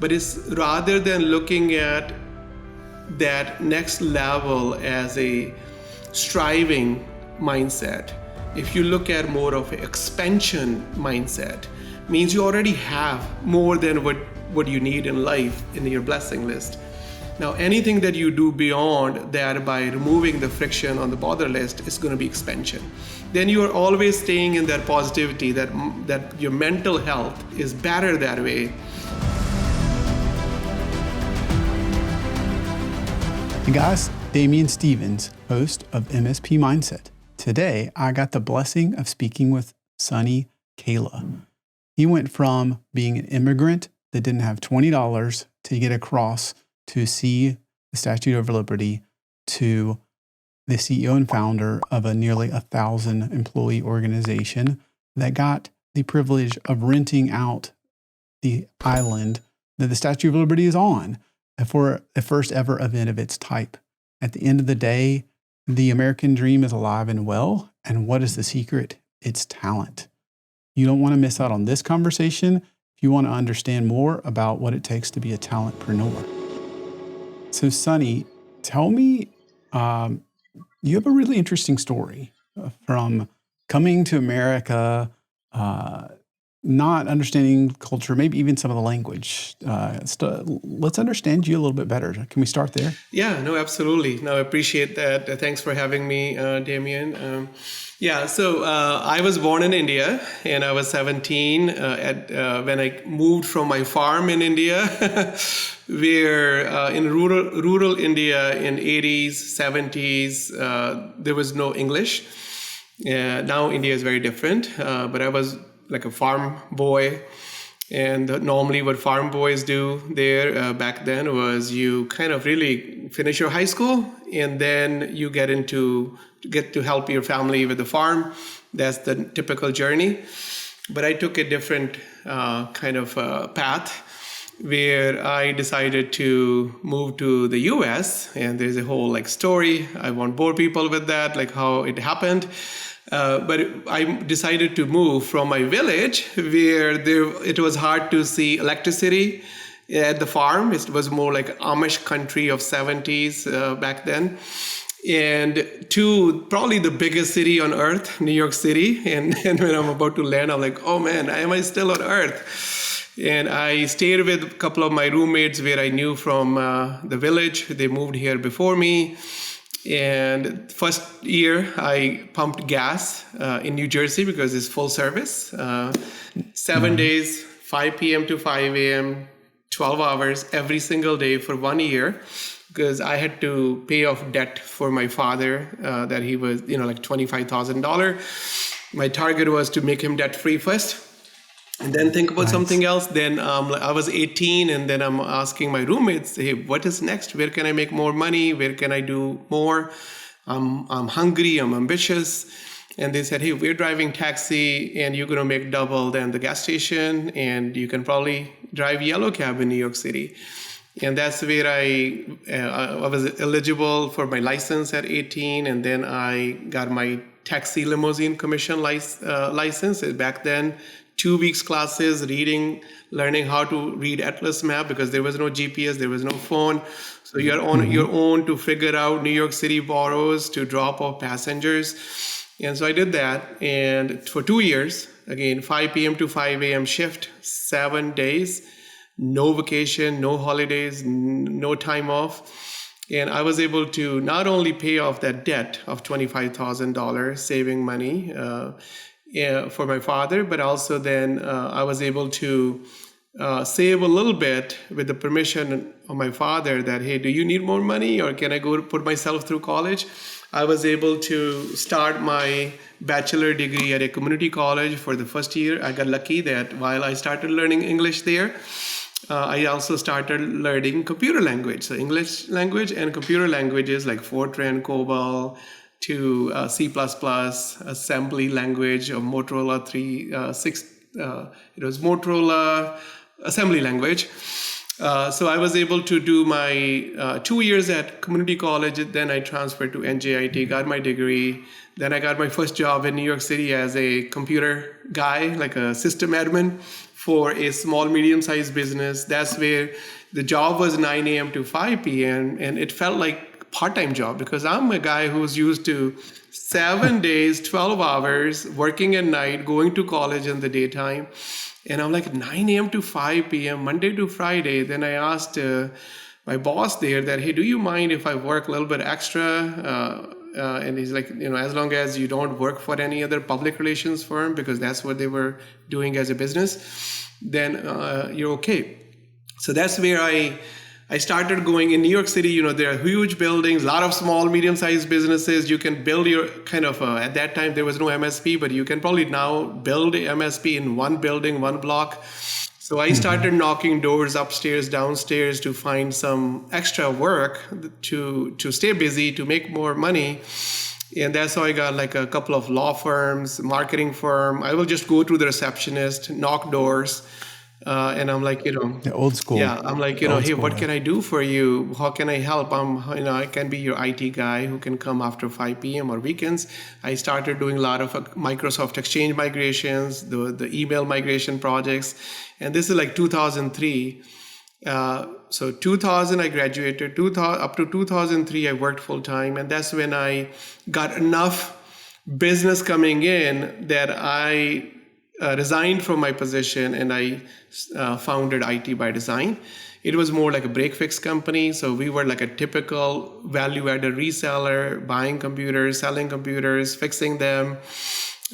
But it's rather than looking at that next level as a striving mindset, if you look at more of an expansion mindset, means you already have more than what you need in life in your blessing list. Now, anything that you do beyond that by removing the friction on the bother list is going to be expansion. Then you are always staying in that positivity, that your mental health is better that way. Hey guys, Damien Stevens, host of MSP Mindset. Today, I got the blessing of speaking with Sunny Kaila. He went from being an immigrant that didn't have $20 to get across to see the Statue of Liberty to the CEO and founder of a nearly 1,000 employee organization that got the privilege of renting out the island that the Statue of Liberty is on for a first ever event of its type. At the end of the day, the American dream is alive and well. And what is the secret? It's talent. You don't want to miss out on this conversation if you want to understand more about what it takes to be a talentpreneur. So Sunny, tell me, you have a really interesting story from coming to America, not understanding culture, maybe even some of the language. Let's understand you a little bit better. Can we start there? Yeah, no, absolutely. No, I appreciate that. Thanks for having me, Damien. So I was born in India, and I was 17 when I moved from my farm in India, where in rural India in 80s, 70s, there was no English. Now India is very different, but I was like a farm boy. And normally what farm boys do there back then was you kind of really finish your high school and then you get to help your family with the farm. That's the typical journey. But I took a different kind of path where I decided to move to the US. And there's a whole story. I won't bore people with that, how it happened. But I decided to move from my village where it was hard to see electricity at the farm. It was more like Amish country of 70s back then. And to probably the biggest city on earth, New York City. And when I'm about to land, I'm like, oh man, am I still on earth? And I stayed with a couple of my roommates where I knew from the village. They moved here before me. And first year, I pumped gas in New Jersey because it's full service. 7 days, 5 p.m. to 5 a.m., 12 hours every single day for 1 year, because I had to pay off debt for my father that he was, $25,000. My target was to make him debt-free first. And then think about something else. Then I was 18, and then I'm asking my roommates, hey, what is next? Where can I make more money? Where can I do more? I'm hungry, I'm ambitious. And they said, hey, we're driving taxi, and you're going to make double than the gas station, and you can probably drive yellow cab in New York City. And that's where I was eligible for my license at 18, and then I got my taxi limousine commission license. Back then, 2 weeks classes, learning how to read Atlas map because there was no GPS, there was no phone. So you're on your own to figure out New York City boroughs to drop off passengers. And so I did that. And for 2 years, again, 5 p.m. to 5 a.m. shift, 7 days, no vacation, no holidays, no time off. And I was able to not only pay off that debt of $25,000, saving money, for my father, but also then I was able to save a little bit with the permission of my father that, hey, do you need more money or can I go put myself through college? I was able to start my bachelor degree at a community college for the first year. I got lucky that while I started learning English there, I also started learning computer language. So English language and computer languages like Fortran, COBOL, to C++, assembly language of Motorola 3.6. It was Motorola assembly language. So I was able to do my 2 years at community college. Then I transferred to NJIT, got my degree. Then I got my first job in New York City as a computer guy, like a system admin for a small, medium-sized business. That's where the job was 9 a.m. to 5 p.m. and it felt like a part-time job because I'm a guy who's used to 7 days, 12 hours, working at night, going to college in the daytime. And I'm like 9 a.m. to 5 p.m., Monday to Friday. Then I asked my boss there that, hey, do you mind if I work a little bit extra? And he's like, as long as you don't work for any other public relations firm, because that's what they were doing as a business, then you're okay. So that's where I started going in New York City. There are huge buildings, a lot of small, medium-sized businesses. You can build your kind of, at that time, there was no MSP, but you can probably now build a MSP in one building, one block. So I started knocking doors upstairs, downstairs to find some extra work to stay busy, to make more money. And that's how I got like a couple of law firms, marketing firm. I will just go to the receptionist, knock doors. And I'm like, The old school. Yeah, I'm like, hey, what can I do for you? How can I help? I can be your IT guy who can come after 5 p.m. or weekends. I started doing a lot of Microsoft Exchange migrations, the email migration projects. And this is like 2003. So 2000, I graduated. Up to 2003, I worked full time. And that's when I got enough business coming in that I resigned from my position and I founded IT by Design. It was more like a break-fix company. So we were like a typical value-added reseller, buying computers, selling computers, fixing them.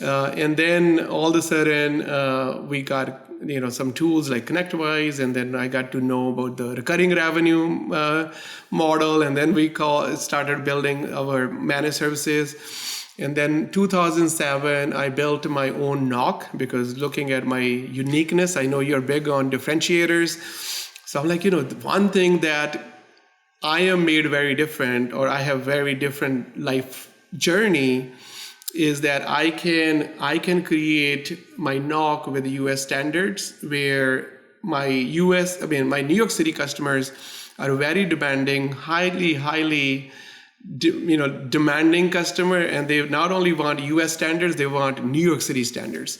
And then all of a sudden, we got some tools like ConnectWise, and then I got to know about the recurring revenue model, and then we started building our managed services. And then 2007, I built my own NOC because looking at my uniqueness, I know you're big on differentiators. So I'm like, one thing that I am made very different, or I have very different life journey, is that I can create my NOC with US standards, where my New York City customers are very demanding, highly demanding customer, and they not only want US standards, they want New York City standards.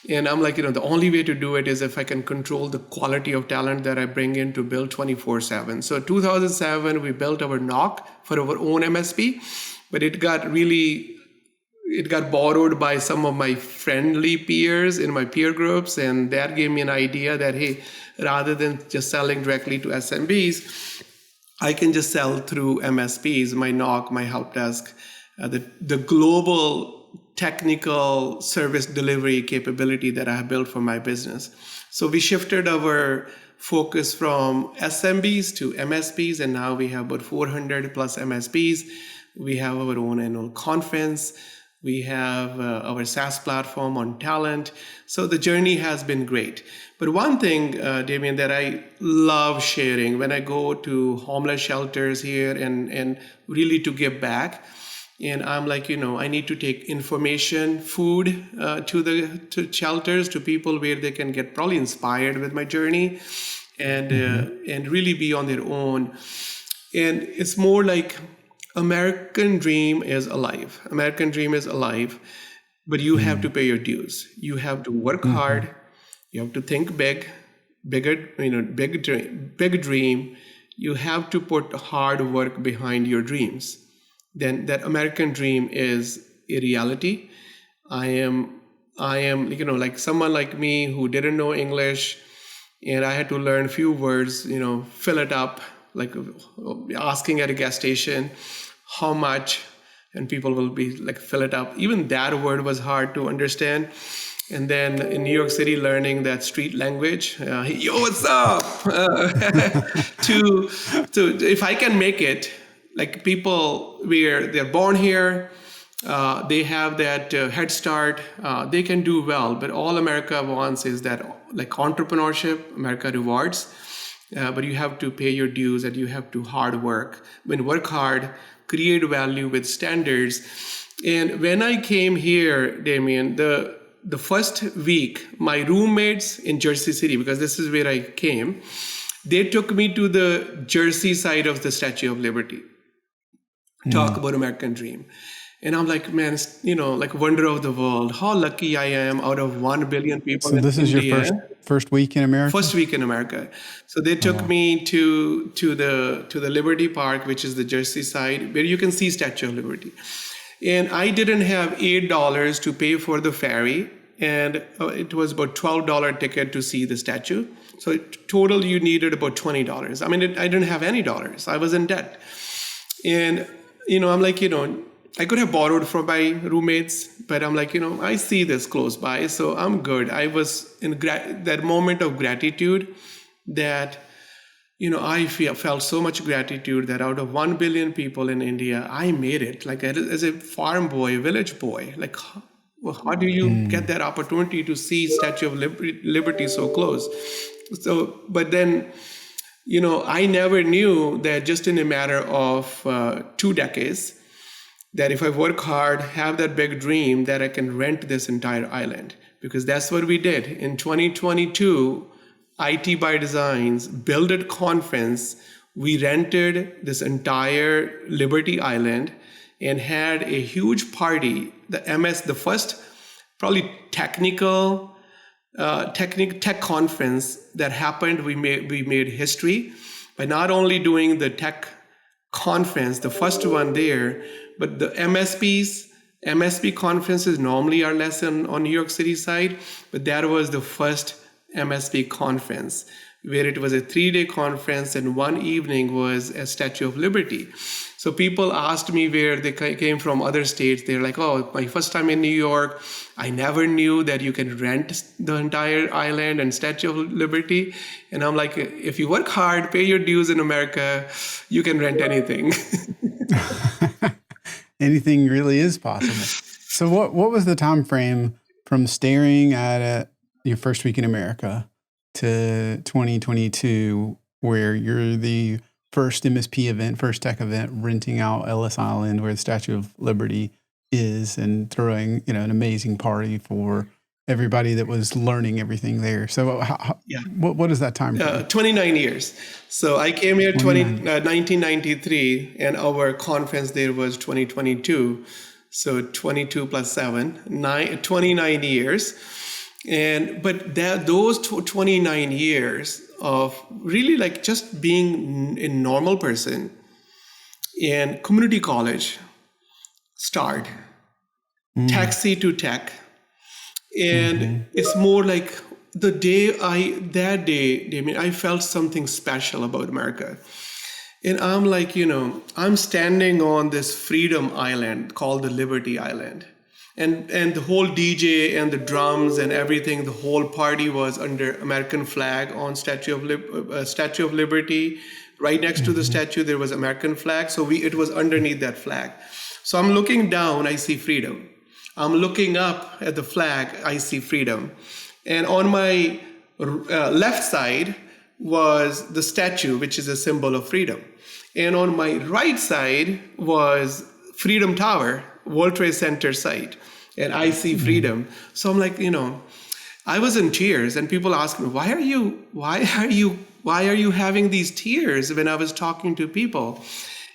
And I'm like, the only way to do it is if I can control the quality of talent that I bring in to build 24/7. So 2007, we built our NOC for our own MSP, but it got borrowed by some of my friendly peers in my peer groups. And that gave me an idea that, hey, rather than just selling directly to SMBs, I can just sell through MSPs, my NOC, my help desk, the global technical service delivery capability that I have built for my business. So we shifted our focus from SMBs to MSPs, and now we have about 400 plus MSPs. We have our own annual conference. We have our SaaS platform on talent. So the journey has been great. But one thing, Damien, that I love sharing when I go to homeless shelters here and really to give back, and I'm like, I need to take information, food to shelters, to people where they can get probably inspired with my journey and really be on their own. And it's more like American dream is alive. American dream is alive, but you have to pay your dues. You have to work hard. You have to think big, big dream. You have to put hard work behind your dreams. Then that American dream is a reality. I am, like someone like me who didn't know English, and I had to learn a few words, fill it up, like asking at a gas station, how much, and people will be like, fill it up. Even that word was hard to understand. And then in New York City, learning that street language, yo, what's up? to if I can make it, like people where they're born here, they have that head start, they can do well. But all America wants is that like entrepreneurship, America rewards. But you have to pay your dues, and you have to hard work. Work hard, create value with standards. And when I came here, Damien, the first week, my roommates in Jersey City, because this is where I came, they took me to the Jersey side of the Statue of Liberty. Talk about American dream. And I'm like, man, like wonder of the world, how lucky I am out of 1 billion people. So this is India. your first first week in America? First week in America. So they took me to the Liberty Park, which is the Jersey side, where you can see Statue of Liberty. And I didn't have $8 to pay for the ferry, and it was about $12 ticket to see the statue. So total, you needed about $20. I mean, I didn't have any dollars. I was in debt. And, I'm like, I could have borrowed from my roommates, but I'm like, I see this close by, so I'm good. I was in that moment of gratitude that, I felt so much gratitude that out of 1 billion people in India, I made it. Like as a farm boy, village boy, like, how do you get that opportunity to see Statue of Liberty so close? So, but then, I never knew that just in a matter of 2 decades, that if I work hard, have that big dream, that I can rent this entire island. Because that's what we did. In 2022, IT by Designs Build It conference, we rented this entire Liberty Island and had a huge party. The first probably tech conference that happened. We made history by not only doing the tech conference, the first one there, but the MSP conferences normally are less on New York City side, but that was the first MSP conference, where it was a 3-day conference and one evening was a Statue of Liberty. So people asked me where they came from, other states. They're like, oh, my first time in New York, I never knew that you can rent the entire island and Statue of Liberty. And I'm like, if you work hard, pay your dues in America, you can rent anything. Anything really is possible. So what was the time frame from staring at your first week in America to 2022, where you're the first MSP event, first tech event, renting out Ellis Island where the Statue of Liberty is, and throwing an amazing party for everybody that was learning everything there. So what is that time frame? 29 years. So I came here 1993, and our conference there was 2022. So 22 plus 7, 29 years. But those 29 years of really like just being a normal person in community college, start, taxi to tech. And it's more like that day, Damien, I felt something special about America. And I'm like, I'm standing on this freedom island called the Liberty Island. And the whole DJ and the drums and everything, the whole party was under American flag on Statue of Liberty. Right next to the statue, there was American flag. So it was underneath that flag. So I'm looking down, I see freedom. I'm looking up at the flag, I see freedom. And on my left side was the statue, which is a symbol of freedom. And on my right side was Freedom Tower, World Trade Center site, and I see freedom. So I'm like, I was in tears, and people ask me, why are you having these tears when I was talking to people?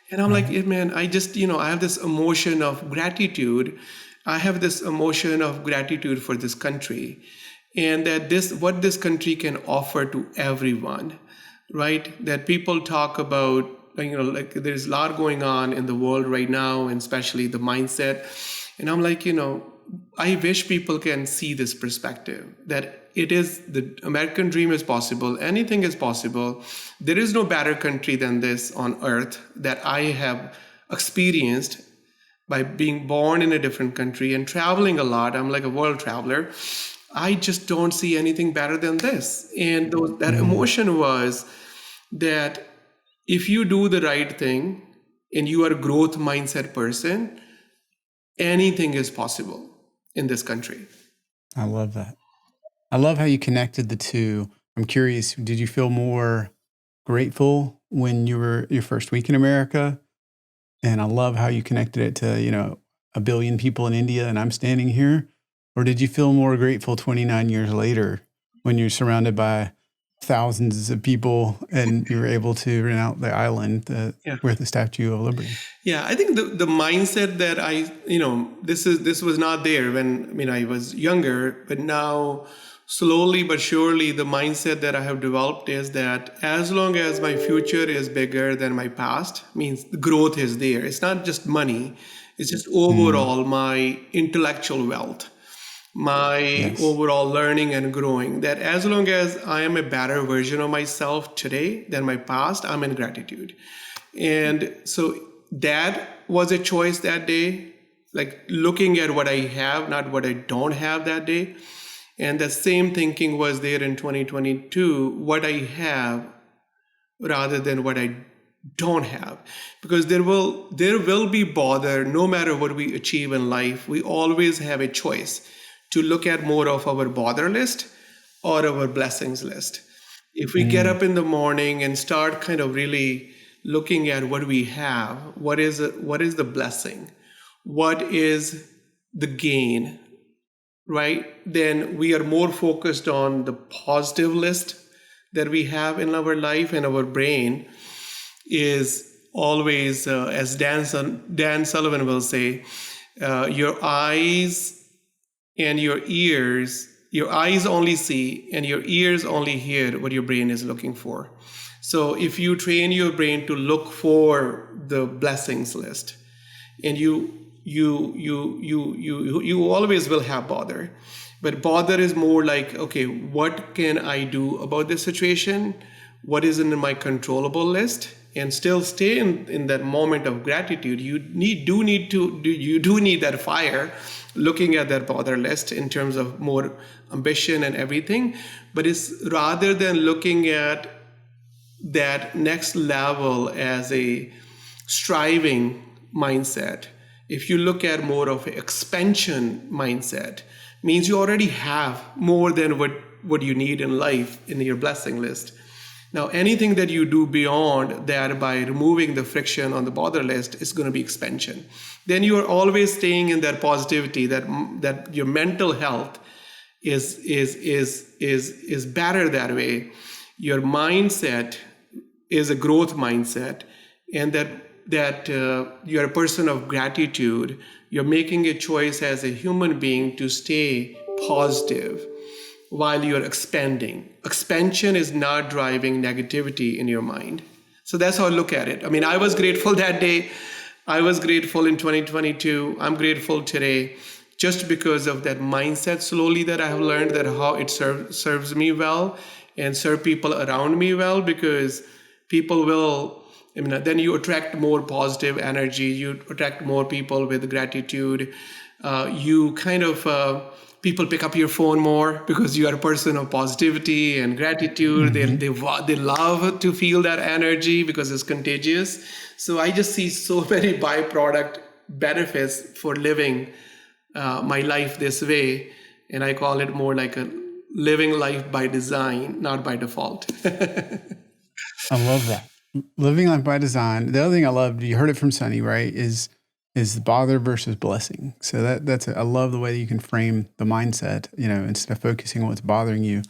And I'm like, man, I just, I have this emotion of gratitude. I have this emotion of gratitude for this country, and that what this country can offer to everyone, right? That people talk about, like there's a lot going on in the world right now, and especially the mindset. And I'm like, I wish people can see this perspective, that the American dream is possible. Anything is possible. There is no better country than this on earth that I have experienced by being born in a different country and traveling a lot. I'm like a world traveler. I just don't see anything better than this. And that emotion was that if you do the right thing and you are a growth mindset person, anything is possible in this country. I love that. I love how you connected the two. I'm curious, did you feel more grateful when you were your first week in America? And I love how you connected it to, 1 billion people in India and I'm standing here. Or did you feel more grateful 29 years later when you're surrounded by thousands of people and you were able to rent out the island with the Statue of Liberty? Yeah, I think the mindset that this was not there when I was younger, but now slowly but surely, the mindset that I have developed is that as long as my future is bigger than my past, means the growth is there. It's not just money, it's just overall my intellectual wealth, my Yes. overall learning and growing. That as long as I am a better version of myself today than my past, I'm in gratitude. And so that was a choice that day, like looking at what I have, not what I don't have that day. And the same thinking was there in 2022, what I have rather than what I don't have. Because there will be bother no matter what we achieve in life. We always have a choice to look at more of our bother list or our blessings list. If we get up in the morning and start kind of really looking at what we have, what is the blessing? What is the gain? Right? Then we are more focused on the positive list that we have in our life, and our brain is always, as Dan Sullivan will say, your eyes and your eyes only see and your ears only hear what your brain is looking for. So if you train your brain to look for the blessings list, and you always will have bother, but bother is more like, okay, what can I do about this situation? What is in my controllable list? And still stay in that moment of gratitude. You do need that fire, looking at that bother list in terms of more ambition and everything. But it's rather than looking at that next level as a striving mindset, if you look at more of an expansion mindset, means you already have more than what you need in life in your blessing list. Now, anything that you do beyond that by removing the friction on the bother list is going to be expansion. Then you are always staying in that positivity, that your mental health is better that way. Your mindset is a growth mindset, and that you're a person of gratitude. You're making a choice as a human being to stay positive while you're expanding. Expansion is not driving negativity in your mind. So that's how I look at it. I mean, I was grateful that day. I was grateful in 2022. I'm grateful today just because of that mindset slowly that I have learned, that how it serves me well and serve people around me well, because people will, then you attract more positive energy. You attract more people with gratitude. You kind of, people pick up your phone more because you are a person of positivity and gratitude. They love to feel that energy because it's contagious. So I just see so many byproduct benefits for living my life this way. And I call it more like a living life by design, not by default. I love that. Living life by design. The other thing I loved, you heard it from Sunny, right, is the bother versus blessing. So I love the way that you can frame the mindset, instead of focusing on what's bothering you,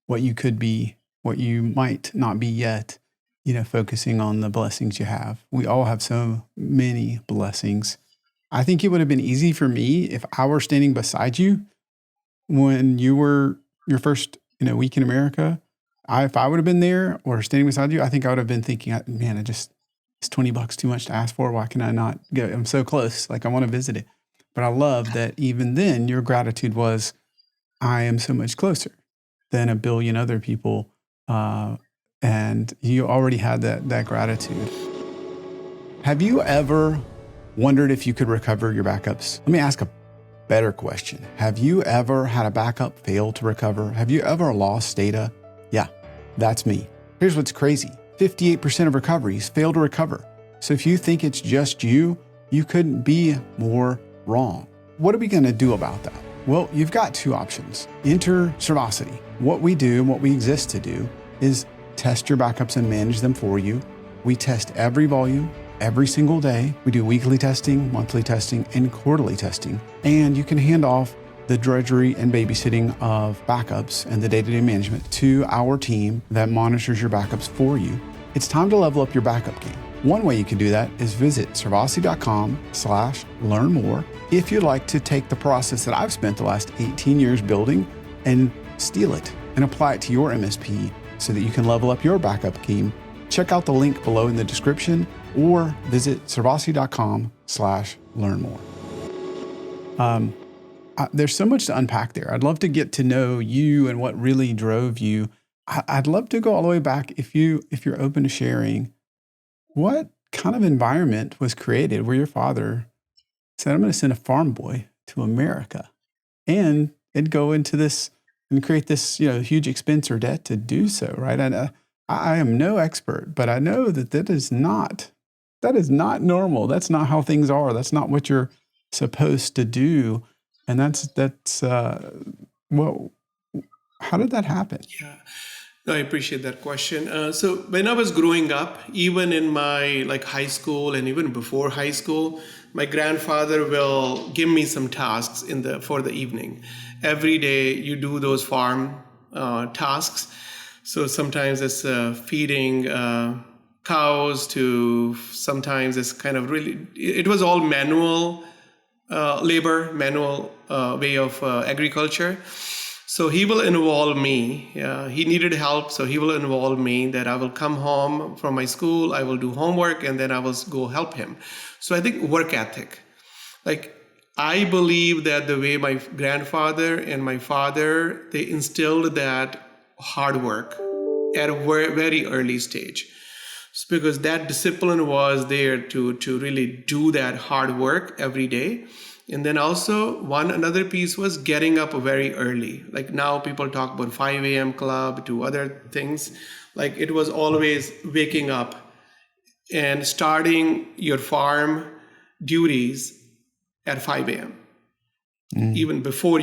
what you could be, what you might not be yet, focusing on the blessings you have. We all have so many blessings. I think it would have been easy for me if I were standing beside you when you were your first, week in America. If I would have been there or standing beside you, I think I would have been thinking, man, it's $20 too much to ask for. Why can I not go? I'm so close. Like, I want to visit it. But I love that even then your gratitude was, I am so much closer than a billion other people. And you already had that gratitude. Have you ever wondered if you could recover your backups? Let me ask a better question. Have you ever had a backup fail to recover? Have you ever lost data? Yeah, that's me. Here's what's crazy. 58% of recoveries fail to recover. So if you think it's just you couldn't be more wrong. What are we going to do about that? Well, you've got two options. Enter Servosity. What we do and what we exist to do is test your backups and manage them for you. We test every volume, every single day. We do weekly testing, monthly testing, and quarterly testing. And you can hand off the drudgery and babysitting of backups and the day-to-day management to our team that monitors your backups for you. It's time to level up your backup game. One way you can do that is visit servosity.com/learn more if you'd like to take the process that I've spent the last 18 years building and steal it and apply it to your MSP so that you can level up your backup game, check out the link below in the description or visit servasi.com/learn more. There's so much to unpack there. I'd love to get to know you and what really drove you. I'd love to go all the way back if you're open to sharing. What kind of environment was created where your father said, I'm going to send a farm boy to America and it'd go into this and create this, huge expense or debt to do so, right? And I am no expert, but I know that is not normal. That's not how things are. That's not what you're supposed to do. And how did that happen? Yeah. No, I appreciate that question. So when I was growing up, even in my high school and even before high school, my grandfather will give me some tasks for the evening. Every day you do those farm tasks. So sometimes it's feeding cows to sometimes it's kind of it was all manual labor, manual way of agriculture. So he will involve me. He needed help, so he will involve me that I will come home from my school, I will do homework, and then I will go help him. So I think work ethic. I believe that the way my grandfather and my father, they instilled that hard work at a very, very early stage. Because that discipline was there to really do that hard work every day. And then also another piece was getting up very early. Now people talk about 5 a.m. club to other things. It was always waking up and starting your farm duties at 5 a.m. Even before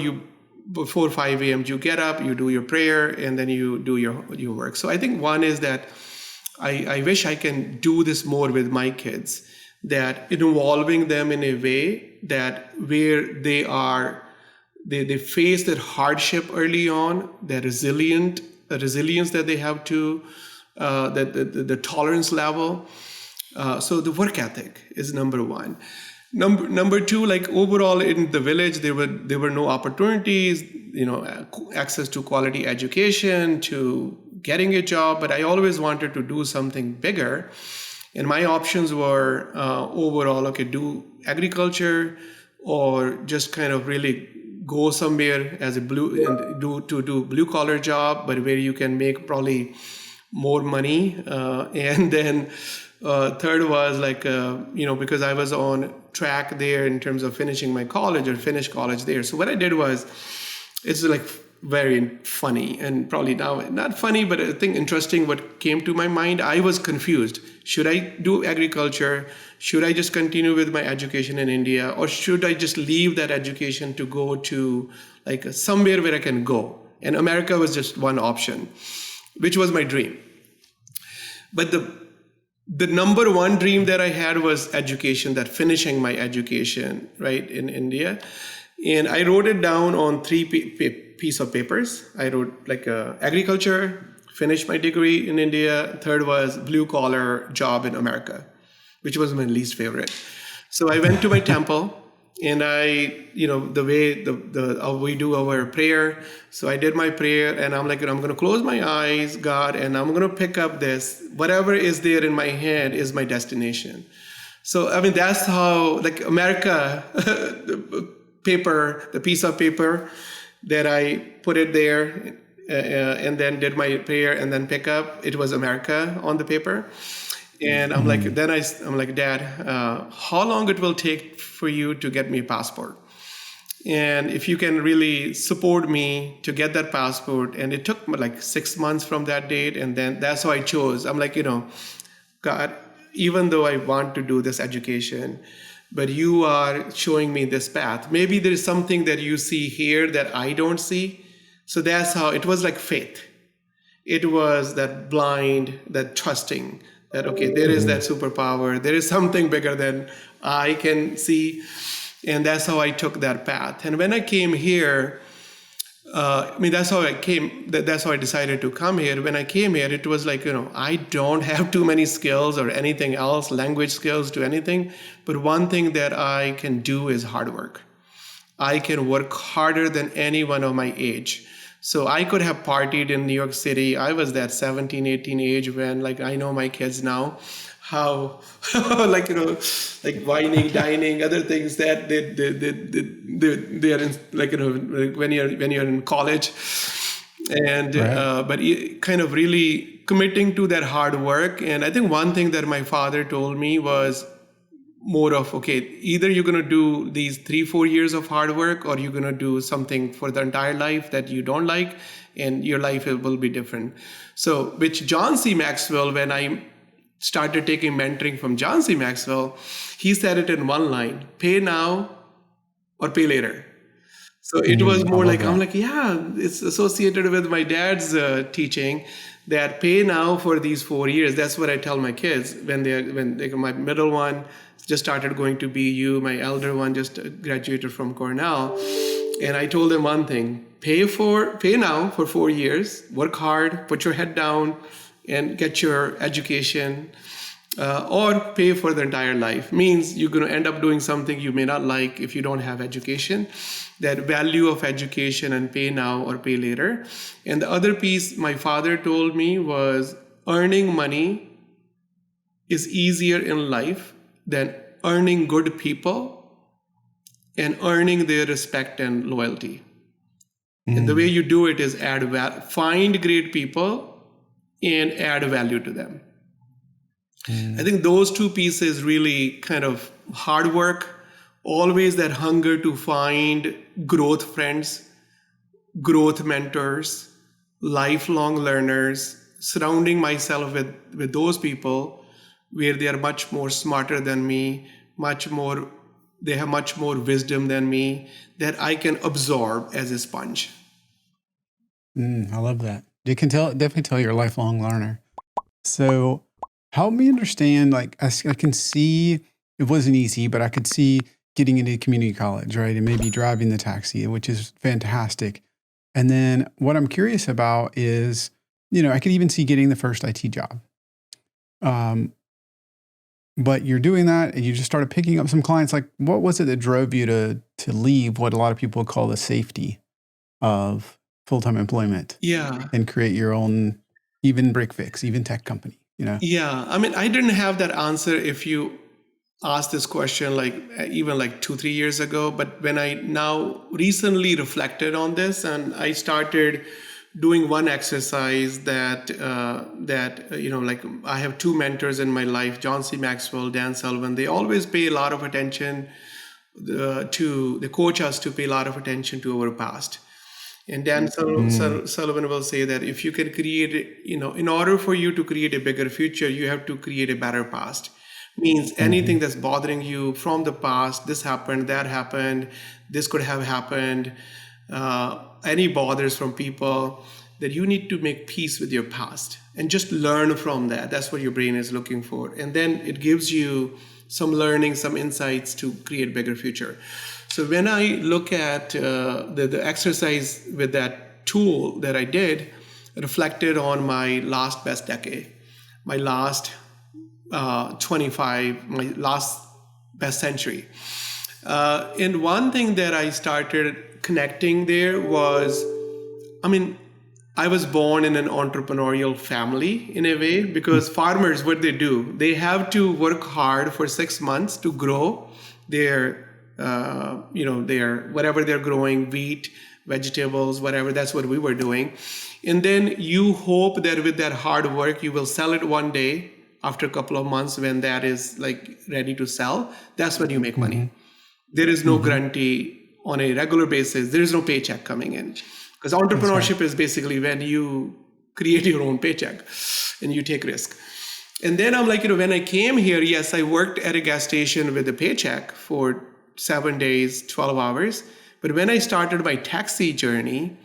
5 a.m. you get up, you do your prayer, and then you do your work. So I think one is that I wish I can do this more with my kids, that involving them in a way that where they face that hardship early on, that resilience that they have to, the tolerance level. So the work ethic is number one. Number two, overall in the village, there were no opportunities, access to quality education, to getting a job, but I always wanted to do something bigger. And my options were overall, do agriculture or just kind of really go somewhere as do blue collar job, but where you can make probably more money. And then third was because I was on track there in terms of finishing my college or finish college there. So what I did was, it's very funny and probably now not funny, but I think interesting what came to my mind. I was confused. Should I do agriculture? Should I just continue with my education in India? Or should I just leave that education to go to somewhere where I can go? And America was just one option, which was my dream. But the number one dream that I had was education, that finishing my education, right, in India. And I wrote it down on 3 piece of papers. I wrote agriculture, finished my degree in India. Third was blue collar job in America, which was my least favorite. So I went to my temple and the way we do our prayer. So I did my prayer and I'm I'm going to close my eyes, God, and I'm going to pick up this. Whatever is there in my hand is my destination. So, that's how, America, the piece of paper that I put it there and then did my prayer and then pick up, it was America on the paper. And I'm I'm Dad, how long it will take for you to get me a passport? And if you can really support me to get that passport. And it took 6 months from that date. And then that's how I chose. I'm God, even though I want to do this education, but you are showing me this path. Maybe there is something that you see here that I don't see. So that's how it was, faith. It was that blind, that trusting that, okay, there is that superpower. There is something bigger than I can see. And that's how I took that path. And when I came here, that's how I came. That's how I decided to come here. When I came here, it was I don't have too many skills or anything else, language skills to anything. But one thing that I can do is hard work. I can work harder than anyone of my age. So I could have partied in New York City. I was that 17, 18 age when, like, I know my kids now, how, like, like wining, dining, other things that they are in, like, when you're in college. And, Right. but kind of really committing to that hard work. And I think one thing that my father told me was, more of, okay, either you're going to do these 3-4 years of hard work, or you're going to do something for the entire life that you don't like, and your life will be different. So which John C. Maxwell, when I started taking mentoring from John C. Maxwell, he said it in one line: pay now or pay later. So it was I more love like, I'm that. like, yeah, it's associated with my dad's teaching, that pay now for these 4 years. That's what I tell my kids my middle one just started going to BU, my elder one just graduated from Cornell. And I told them one thing: pay now for 4 years, work hard, put your head down and get your education, or pay for the entire life. Means you're going to end up doing something you may not like if you don't have education. That value of education, and pay now or pay later. And the other piece my father told me was, earning money is easier in life than earning good people and earning their respect and loyalty. And the way you do it is find great people and add value to them. I think those two pieces really kind of hard work, always that hunger to find growth friends, growth mentors, lifelong learners, surrounding myself with those people where they are much more smarter than me, they have much more wisdom than me, that I can absorb as a sponge. I love that. You can definitely tell you're a lifelong learner. So help me understand, like, I can see it wasn't easy, but I could see getting into community college, right? And maybe driving the taxi, which is fantastic. And then what I'm curious about is, I could even see getting the first IT job. But you're doing that and you just started picking up some clients. Like, what was it that drove you to leave what a lot of people call the safety of full-time employment? Yeah. And create your own, even break fix, even tech company, Yeah. I mean, I didn't have that answer if you asked this question even 2-3 years ago. But when I now recently reflected on this, and I started doing one exercise that I have two mentors in my life, John C. Maxwell, Dan Sullivan. They always pay a lot of attention they coach us to pay a lot of attention to our past. And Dan Sullivan will say that if you can create, in order for you to create a bigger future, you have to create a better past. Means anything that's bothering you from the past, this happened, that happened, this could have happened, any bothers from people, that you need to make peace with your past and just learn from that. That's what your brain is looking for. And then it gives you some learning, some insights to create a bigger future. So when I look at the exercise with that tool that I did, reflected on my last best decade, my last 25, my last best century. And one thing that I started connecting there was, I was born in an entrepreneurial family in a way, because farmers, what they do, they have to work hard for 6 months to grow their whatever they're growing, wheat, vegetables, whatever. That's what we were doing. And then you hope that with that hard work, you will sell it one day after a couple of months when that is ready to sell. That's when you make money. There is no guarantee on a regular basis. There is no paycheck coming in, because entrepreneurship is basically when you create your own paycheck and you take risk. And then I'm when I came here, yes, I worked at a gas station with a paycheck for 7 days, 12 hours. But when I started my taxi journey,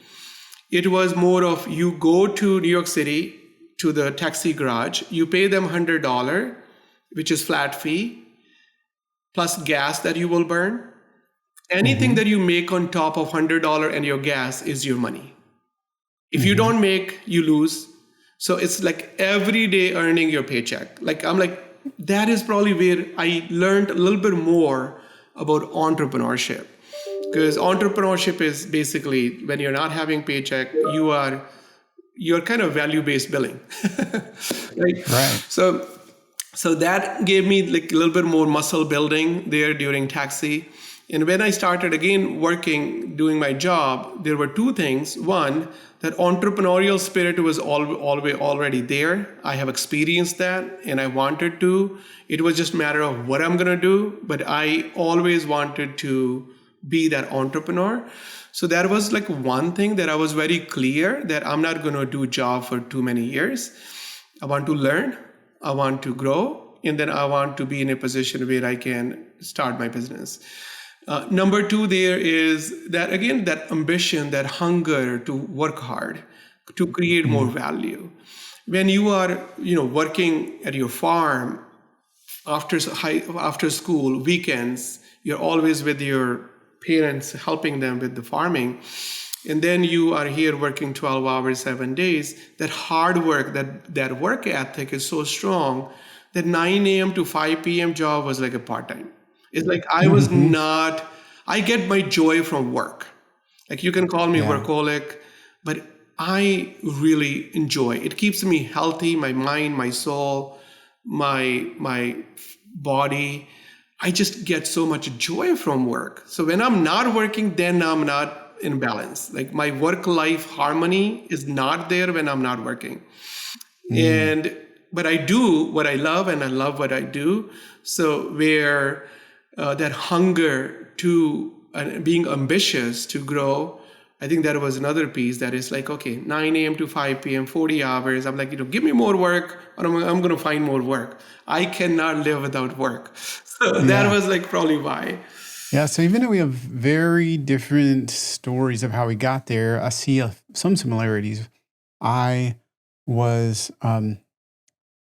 it was more of, you go to New York City to the taxi garage, you pay them $100, which is flat fee, plus gas that you will burn. Anything that you make on top of $100 and your gas is your money. If you don't make, you lose. So it's every day earning your paycheck. That is probably where I learned a little bit more about entrepreneurship. Because entrepreneurship is basically when you're not having paycheck, you're kind of value-based billing, right? Right. So that gave me like a little bit more muscle building there during taxi. And when I started again working, doing my job, there were two things. One, that entrepreneurial spirit was always already there. I have experienced that and I wanted to. It was just a matter of what I'm going to do. But I always wanted to be that entrepreneur. So that was like one thing that I was very clear that I'm not going to do a job for too many years. I want to learn, I want to grow, and then I want to be in a position where I can start my business. Number two, there is that again, that ambition, that hunger to work hard, to create more value. When you are, working at your farm after school, weekends, you're always with your parents, helping them with the farming. And then you are here working 12 hours, 7 days. That hard work, that work ethic is so strong that 9 a.m. to 5 p.m. job was like a part-time. It's like I get my joy from work. Like you can call me workaholic, but I really enjoy. It keeps me healthy, my mind, my soul, my body. I just get so much joy from work. So when I'm not working, then I'm not in balance. Like my work-life harmony is not there when I'm not working. But I do what I love and I love what I do. So where that hunger to being ambitious to grow, I think that was another piece that is like, okay, 9 a.m. to 5 p.m., 40 hours. I'm like, give me more work or I'm going to find more work. I cannot live without work. So that was like probably why. Yeah. So even though we have very different stories of how we got there, I see some similarities. I was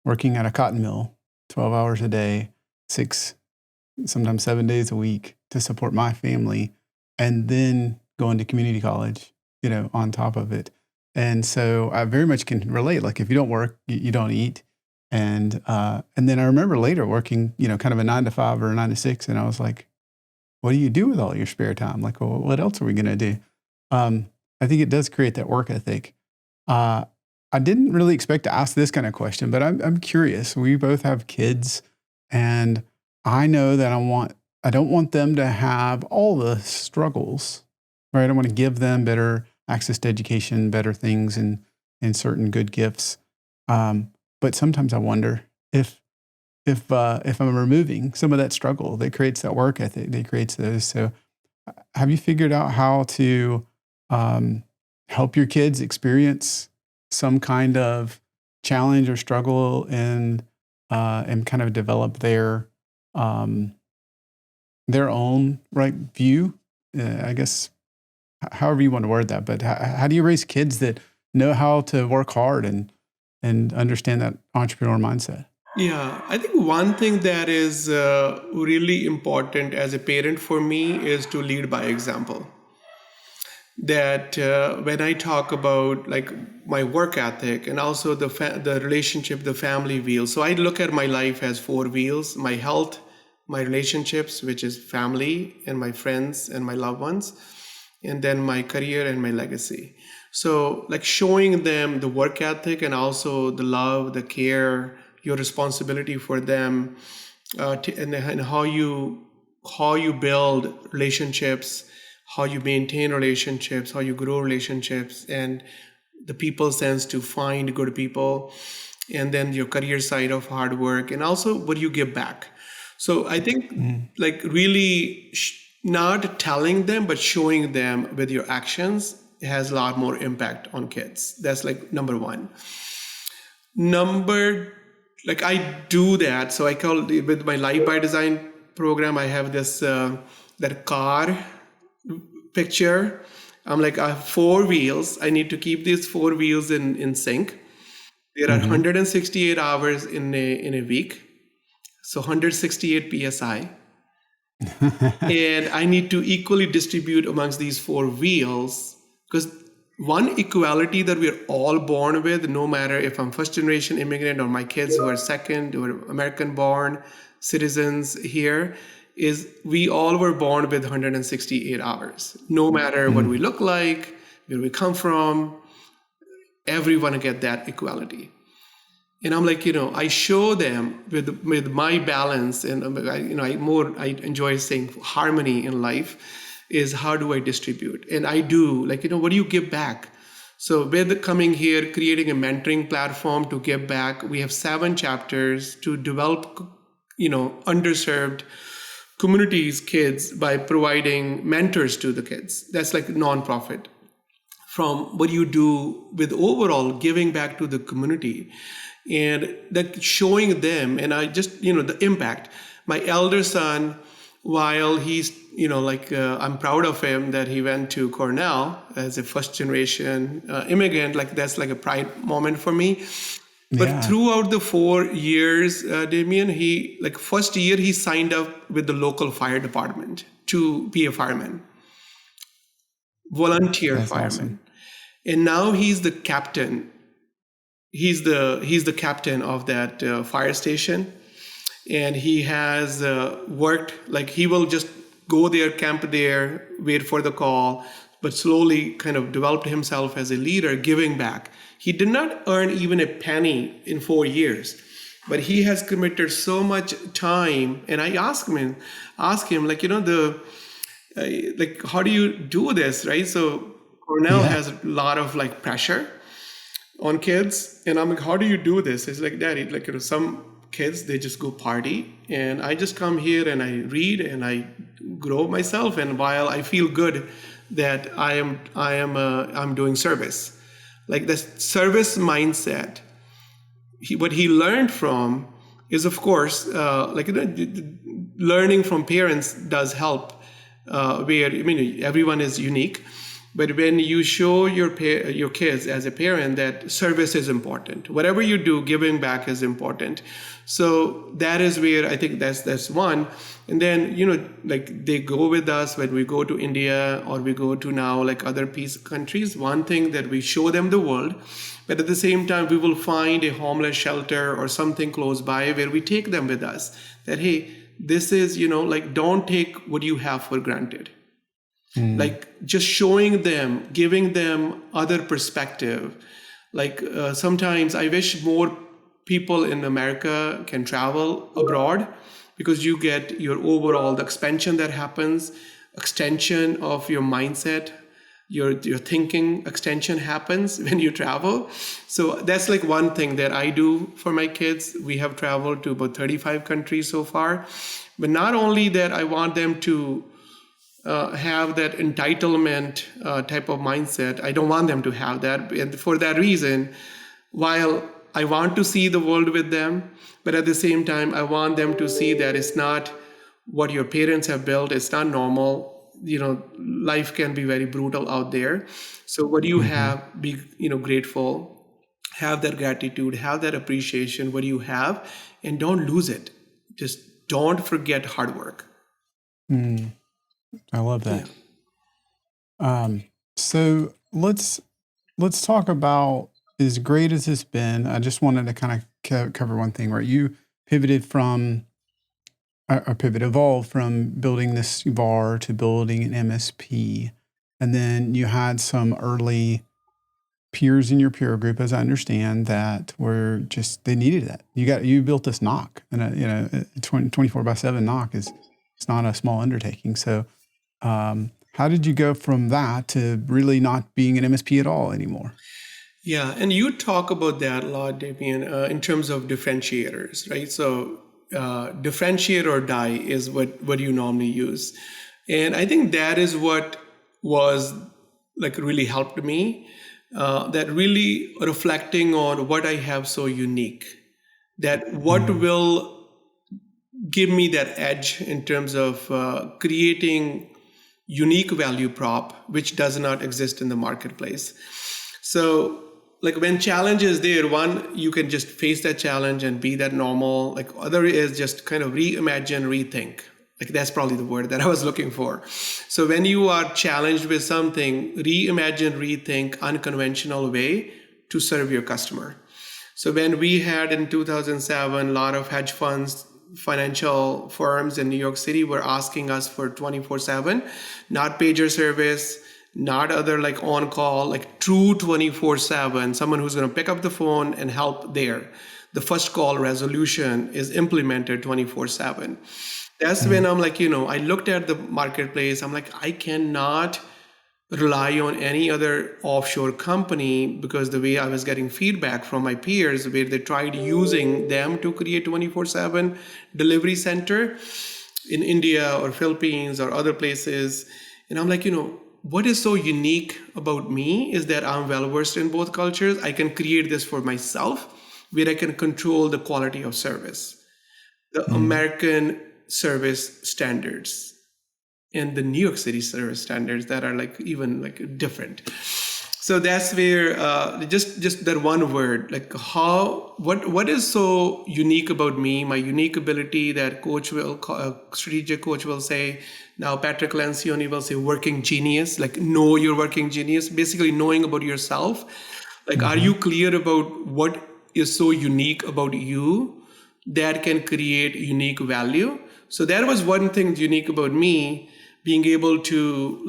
working at a cotton mill, 12 hours a day, 6, sometimes 7 days a week to support my family, and then going to community college, on top of it. And so I very much can relate. Like if you don't work, you don't eat. And then I remember later working, kind of a 9 to 5 or a 9 to 6. And I was like, what do you do with all your spare time? Like, well, what else are we going to do? I think it does create that work ethic. I didn't really expect to ask this kind of question, but I'm curious. We both have kids, and I know that I don't want them to have all the struggles, right? I want to give them better access to education, better things, and certain good gifts. But sometimes I wonder if I'm removing some of that struggle that creates that work ethic, that creates those. So have you figured out how to help your kids experience some kind of challenge or struggle and kind of develop their own right view? I guess, however you want to word that, but how do you raise kids that know how to work hard and understand that entrepreneur mindset? Yeah, I think one thing that is really important as a parent for me is to lead by example. That when I talk about like my work ethic and also the relationship, the family wheel. So I look at my life as 4 wheels: my health, my relationships, which is family and my friends and my loved ones, and then my career and my legacy. So like showing them the work ethic and also the love, the care, your responsibility for them, and how you build relationships, how you maintain relationships, how you grow relationships, and the people sense to find good people, and then your career side of hard work, and also what you give back. So I think like really not telling them, but showing them with your actions has a lot more impact on kids. That's like number one. Like I do that. So I call it with my Life by Design program. I have this that car picture. I'm like, I have 4 wheels. I need to keep these 4 wheels in sync. There are 168 hours in a week, so 168 psi. And I need to equally distribute amongst these 4 wheels, because one equality that we're all born with, no matter if I'm first generation immigrant or my kids who are second or American born citizens here, is we all were born with 168 hours. No matter what we look like, where we come from, everyone get that equality. And I'm like, I show them with my balance, and I enjoy saying harmony in life is how do I distribute? And I do, like, what do you give back? So with coming here, creating a mentoring platform to give back, we have 7 chapters to develop, underserved communities, kids, by providing mentors to the kids. That's like nonprofit. From what you do with overall giving back to the community, and that showing them, and I just, the impact. My elder son, while he's, I'm proud of him that he went to Cornell as a first generation immigrant, like that's like a pride moment for me. But throughout the 4 years, Damien, first year he signed up with the local fire department to be a fireman, volunteer fireman. Awesome. And now he's the captain. He's the captain of that fire station, and he has worked, like he will just go there, camp there, wait for the call, but slowly kind of developed himself as a leader, giving back. He did not earn even a penny in 4 years, but he has committed so much time. And I ask him like, how do you do this, right? So Cornell has a lot of like pressure on kids, and I'm like, how do you do this? It's like, Daddy, like, some kids, they just go party, and I just come here and I read and I grow myself, and while I feel good that I'm doing service, like the service mindset. What he learned from is, of course, learning from parents does help. Everyone is unique. But when you show your kids as a parent that service is important, whatever you do, giving back is important. So that is where I think that's one. And then, like they go with us when we go to India, or we go to now like other peace countries. One thing that we show them the world, but at the same time, we will find a homeless shelter or something close by where we take them with us. That, hey, this is, don't take what you have for granted. Like just showing them, giving them other perspective. Like sometimes I wish more people in America can travel abroad, because you get your overall, the expansion that happens, extension of your mindset, your thinking extension happens when you travel. So that's like one thing that I do for my kids. We have traveled to about 35 countries so far. But not only that, I want them to have that entitlement type of mindset. I don't want them to have that. And for that reason, while I want to see the world with them, but at the same time, I want them to see that it's not what your parents have built. It's not normal. Life can be very brutal out there. So what you have, be grateful, have that gratitude, have that appreciation, what you have, and don't lose it. Just don't forget hard work. I love that. Yeah. So let's talk about, as great as it's been, I just wanted to kind of cover one thing, right? You evolved from building this VAR to building an MSP. And then you had some early peers in your peer group, as I understand, that were just, they needed that. You built this NOC, and a 24/7 NOC it's not a small undertaking. So how did you go from that to really not being an MSP at all anymore? Yeah, and you talk about that a lot, Damien, in terms of differentiators, right? So differentiate or die is what you normally use. And I think that is what was like really helped me, that really reflecting on what I have so unique, that what will give me that edge in terms of creating unique value prop, which does not exist in the marketplace. So like when challenge is there, one, you can just face that challenge and be that normal. Like other is just kind of reimagine, rethink. Like that's probably the word that I was looking for. So when you are challenged with something, reimagine, rethink unconventional way to serve your customer. So when we had in 2007, a lot of hedge funds financial firms in New York City were asking us for 24/7, not pager service, not other like on call, like true 24/7, someone who's going to pick up the phone and help there. The first call resolution is implemented 24/7. That's when I'm like, I looked at the marketplace. I'm like, I cannot rely on any other offshore company, because the way I was getting feedback from my peers where they tried using them to create 24/7 delivery center in India or Philippines or other places. And I'm like, what is so unique about me is that I'm well versed in both cultures. I can create this for myself where I can control the quality of service, the American service standards and the New York City service standards that are like even like different. So that's where just that one word, like what is so unique about me, my unique ability that strategic coach will say, now Patrick Lencioni will say working genius, like know your working genius, basically knowing about yourself. Like, are you clear about what is so unique about you that can create unique value? So that was one thing unique about me, being able to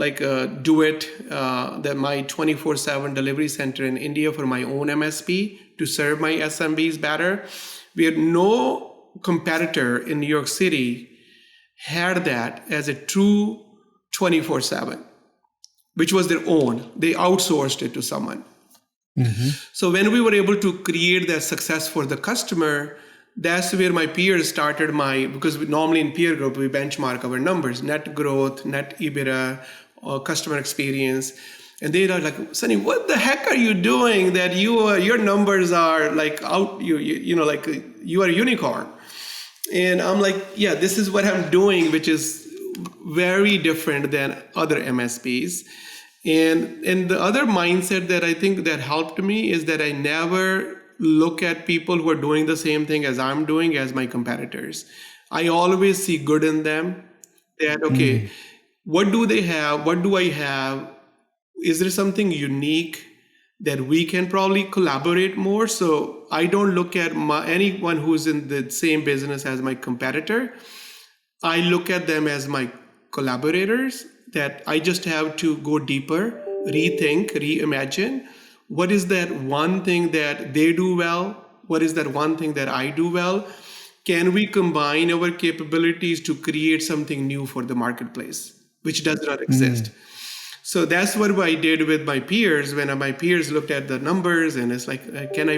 do it, that my 24/7 delivery center in India for my own MSP to serve my SMBs better. We had no competitor in New York City had that as a true 24/7, which was their own. They outsourced it to someone. So when we were able to create that success for the customer, that's where my peers started because normally in peer group, we benchmark our numbers, net growth, net EBITDA, or customer experience. And they are like, Sunny, what the heck are you doing that your numbers are like out, like you are a unicorn. And I'm like, yeah, this is what I'm doing, which is very different than other MSPs. And the other mindset that I think that helped me is that I never look at people who are doing the same thing as I'm doing as my competitors. I always see good in them. That, okay, what do they have? What do I have? Is there something unique that we can probably collaborate more? So I don't look at anyone who's in the same business as my competitor. I look at them as my collaborators, that I just have to go deeper, rethink, reimagine. What is that one thing that they do well? What is that one thing that I do well? Can we combine our capabilities to create something new for the marketplace, which does not exist? So that's what I did with my peers. When my peers looked at the numbers, and it's like, can I,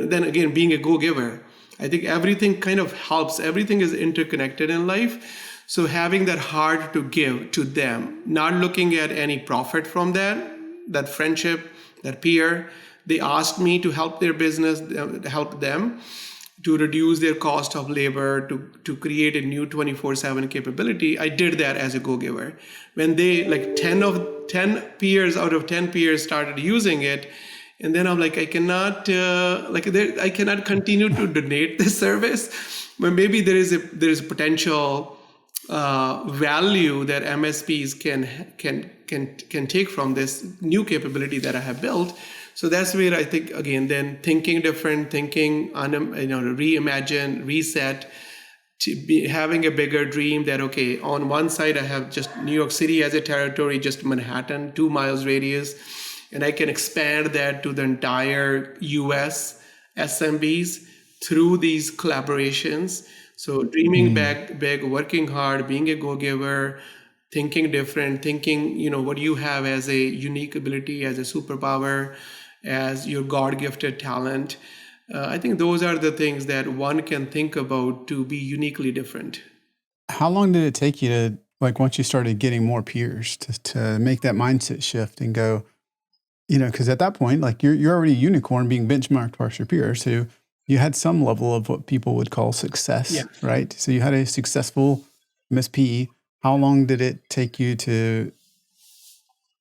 then again, being a go-giver, I think everything kind of helps. Everything is interconnected in life. So having that heart to give to them, not looking at any profit from that friendship, that peer, they asked me to help their business, help them to reduce their cost of labor, to create a new 24/7 capability. I did that as a go-giver. When they, like 10 peers out of 10 peers started using it, and then I'm like, I cannot continue to donate this service, but maybe there is a potential value that MSPs can take from this new capability that I have built. So that's where I think, again, then thinking different, reimagine, reset, having a bigger dream that, okay, on one side I have just New York City as a territory, just Manhattan, 2 miles radius, and I can expand that to the entire US SMBs through these collaborations. So dreaming big, working hard, being a go-giver, thinking different, thinking, what you have as a unique ability, as a superpower, as your God-gifted talent. I think those are the things that one can think about to be uniquely different. How long did it take you to, once you started getting more peers, to make that mindset shift and go, because at that point, you're already a unicorn being benchmarked by your peers who you had some level of what people would call success, right? So you had a successful MSP. How long did it take you to,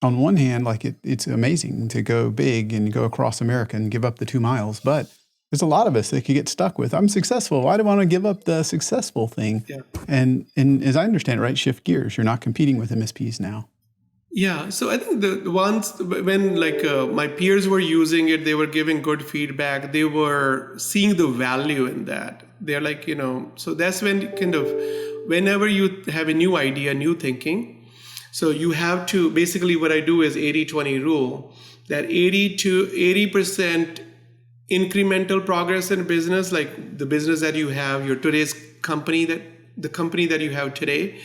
on one hand, it's amazing to go big and go across America and give up the 2 miles, but there's a lot of us that could get stuck with, I'm successful. Why do I want to give up the successful thing? Yeah. And as I understand it, right, shift gears. You're not competing with MSPs now. Yeah, so I think the ones when like my peers were using it, they were giving good feedback. They were seeing the value in that. They're like, so that's when kind of whenever you have a new idea, new thinking, so you have to basically what I do is 80-20 rule, that 80% incremental progress in business, like the business that you have, your today's company, that the company that you have today,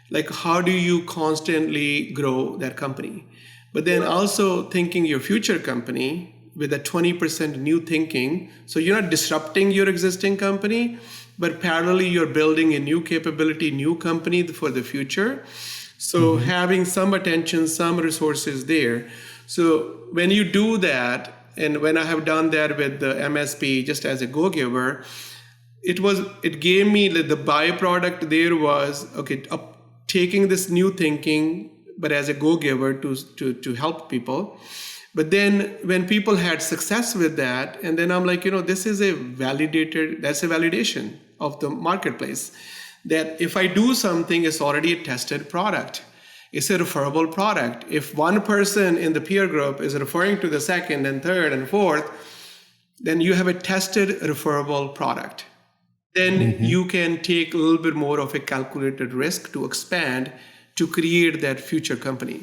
like how do you constantly grow that company, but then also thinking your future company with a 20% new thinking, so you're not disrupting your existing company, but parallelly you're building a new capability, new company for the future. So having some attention, some resources there. So when you do that, and when I have done that with the MSP just as a go-giver, it gave me the byproduct there was okay, taking this new thinking but as a go-giver to help people. But then when people had success with that, and then I'm like, this is that's a validation of the marketplace, that if I do something, it's already a tested product, it's a referable product. If one person in the peer group is referring to the second and third and fourth, then you have a tested referable product. Then you can take a little bit more of a calculated risk to expand, to create that future company.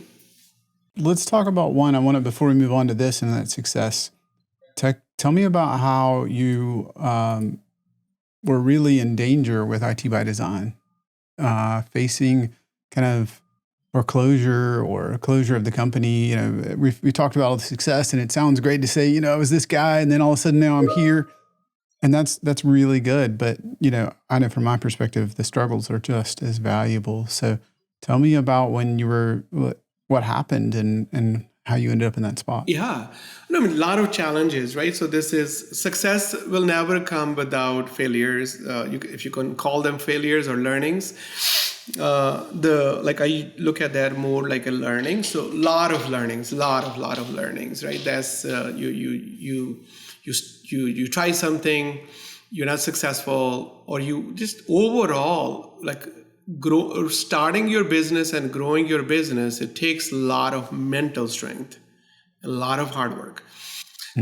Let's talk about one. I want to, before we move on to this and that success, tell me about how you were really in danger with IT by Design, facing kind of foreclosure or closure of the company. We talked about all the success, and it sounds great to say, I was this guy, and then all of a sudden now I'm here. And that's really good. But, I know from my perspective, the struggles are just as valuable. So tell me about when you were, what happened and how you ended up in that spot. Yeah. A lot of challenges, right? So success will never come without failures. If you can call them failures or learnings. I look at that more like a learning. So a lot of learnings, lot of learnings, right? That's you try something, you're not successful, or you just overall starting your business and growing your business, it takes a lot of mental strength, a lot of hard work.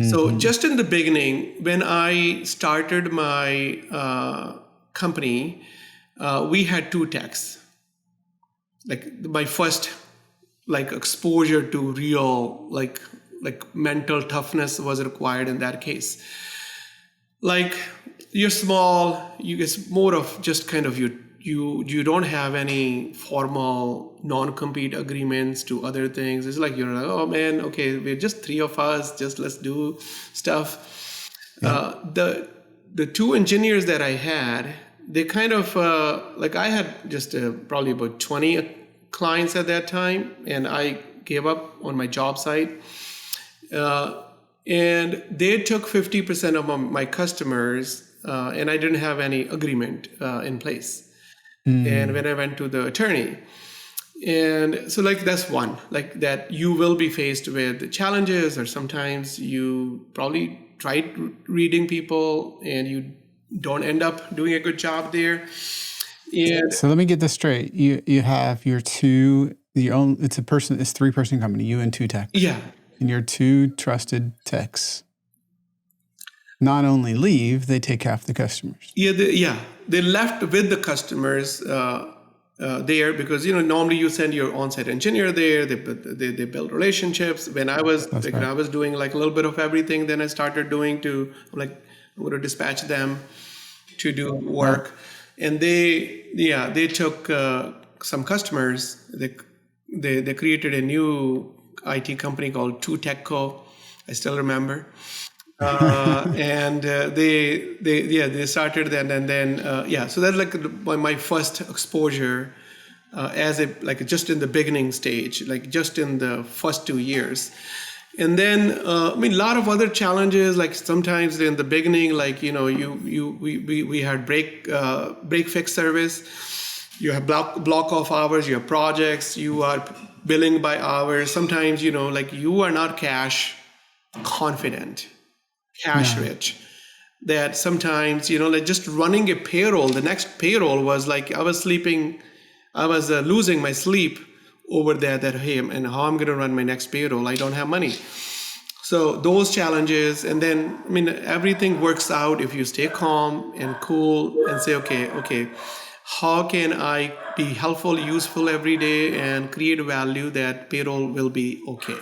So just in the beginning, when I started my company, we had 2 techs. My first exposure to real mental toughness was required in that case. You're small, it's more of just kind of you don't have any formal non-compete agreements to other things. It's like, oh man, okay, we're just 3 of us, just let's do stuff. Yeah. The 2 engineers that I had, they kind of I had just probably about 20 clients at that time, and I gave up on my job site. And they took 50% of my customers, and I didn't have any agreement in place. And when I went to the attorney, and so that's one, that you will be faced with challenges, or sometimes you probably tried reading people and you don't end up doing a good job there. And so let me get this straight. You have your 2, it's 3-person company, you and 2 techs. Yeah. And your 2 trusted techs not only leave, they take half the customers. Yeah, they left with the customers there because normally you send your on-site engineer there. They build relationships. When I was I was doing a little bit of everything. Then I started doing I'm going to dispatch them to do work, and they took some customers. They created a new IT company called 2TechCo. I still remember. And they started then, and then so that's my first exposure as just in the beginning stage, just in the first 2 years. And then a lot of other challenges, sometimes in the beginning, we had break fix service. You have block off hours, you have projects, you are billing by hours. Sometimes you are not cash confident, cash rich, that sometimes just running a payroll, the next payroll was I was losing my sleep over that, hey, and how I'm going to run my next payroll? I don't have money. So those challenges, and then, I mean, everything works out if you stay calm and cool and say, okay, how can I be helpful, useful every day and create value that payroll will be okay?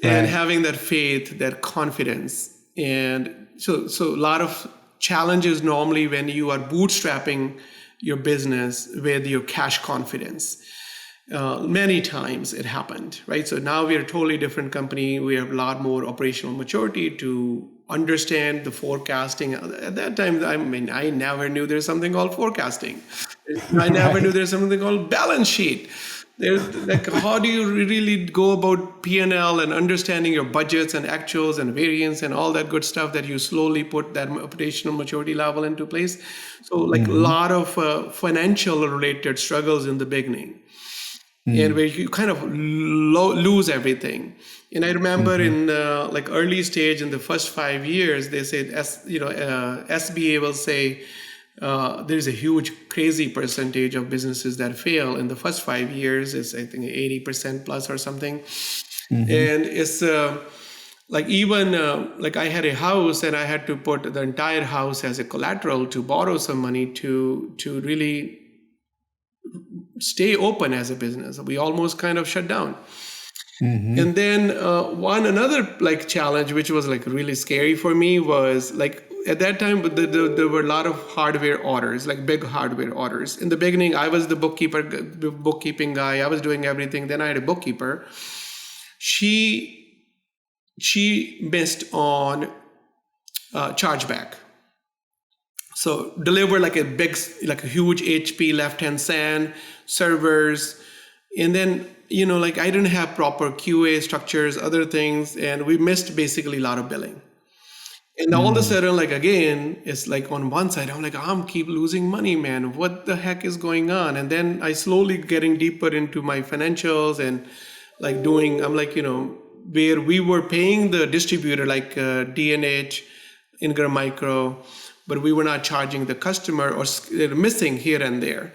And having that faith, that confidence. And so a lot of challenges normally when you are bootstrapping your business with your cash confidence. Many times it happened, right? So now we are a totally different company. We have a lot more operational maturity to understand the forecasting. At that time, I mean, I never knew there's something called forecasting. I never knew there's something called balance sheet. There's like, how do you really go about P&L and understanding your budgets and actuals and variance and all that good stuff that you slowly put that operational maturity level into place? So like a lot of financial related struggles in the beginning. And where you kind of lose everything. And I remember in like early stage in the first 5 years, they said, SBA will say there's a huge, crazy percentage of businesses that fail in the first 5 years. It's I think 80% plus or something. And it's like even like I had a house and I had to put the entire house as a collateral to borrow some money to really stay open as a business. We almost kind of shut down. And then another like challenge, which was like really scary for me, was like at that time there were a lot of hardware orders, like big hardware orders. In the beginning, I was the bookkeeping guy. I was doing everything. Then I had a bookkeeper. She missed on chargeback. So deliver like a huge HP left-hand SAN servers. And then, like I didn't have proper QA structures, other things, and we missed basically a lot of billing. And all of a sudden, like again, it's like on one side, I'm like, I'm keep losing money, man. What the heck is going on? And then I slowly getting deeper into my financials and like I'm like, where we were paying the distributor like D&H, Ingram Micro, but we were not charging the customer or missing here and there.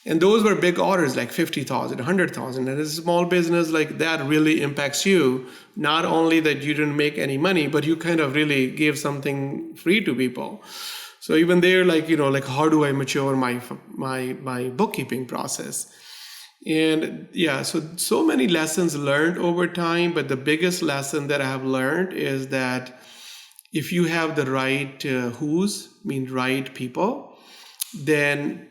And those were big orders, like 50,000, 100,000. And as a small business, like that really impacts you. Not only that you didn't make any money, but you kind of really gave something free to people. So even there, like, like how do I mature my bookkeeping process? And yeah, so many lessons learned over time. But the biggest lesson that I have learned is that if you have the right right people, then,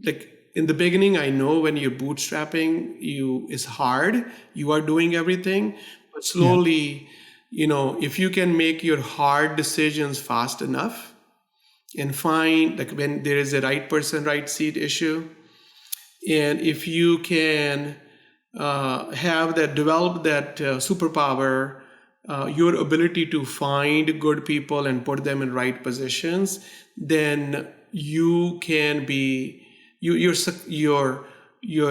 like in the beginning, I know when you're bootstrapping, it's hard. You are doing everything, but slowly, if you can make your hard decisions fast enough and find like when there is a right person, right seat issue, and if you can develop that superpower, your ability to find good people and put them in right positions, then you can be your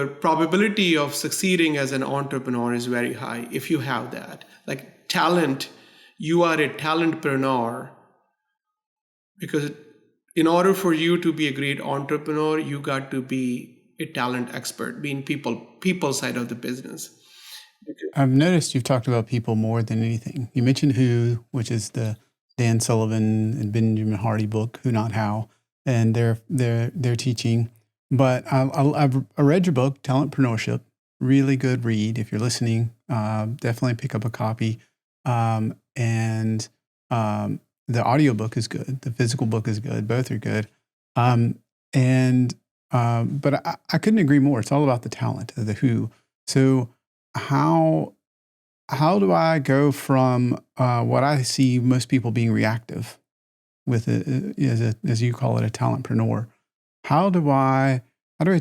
probability of succeeding as an entrepreneur is very high if you have that. Like talent, you are a talentpreneur, because in order for you to be a great entrepreneur, you got to be a talent expert, being people side of the business. I've noticed you've talked about people more than anything. You mentioned Who, which is the Dan Sullivan and Benjamin Hardy book, Who Not How, and their teaching. But I've read your book, Talentpreneurship. Really good read. If you're listening, definitely pick up a copy. And the audiobook is good. The physical book is good. Both are good. But I couldn't agree more. It's all about the talent of the Who. So how do I go from what I see most people being reactive with as you call it, a talentpreneur? How do I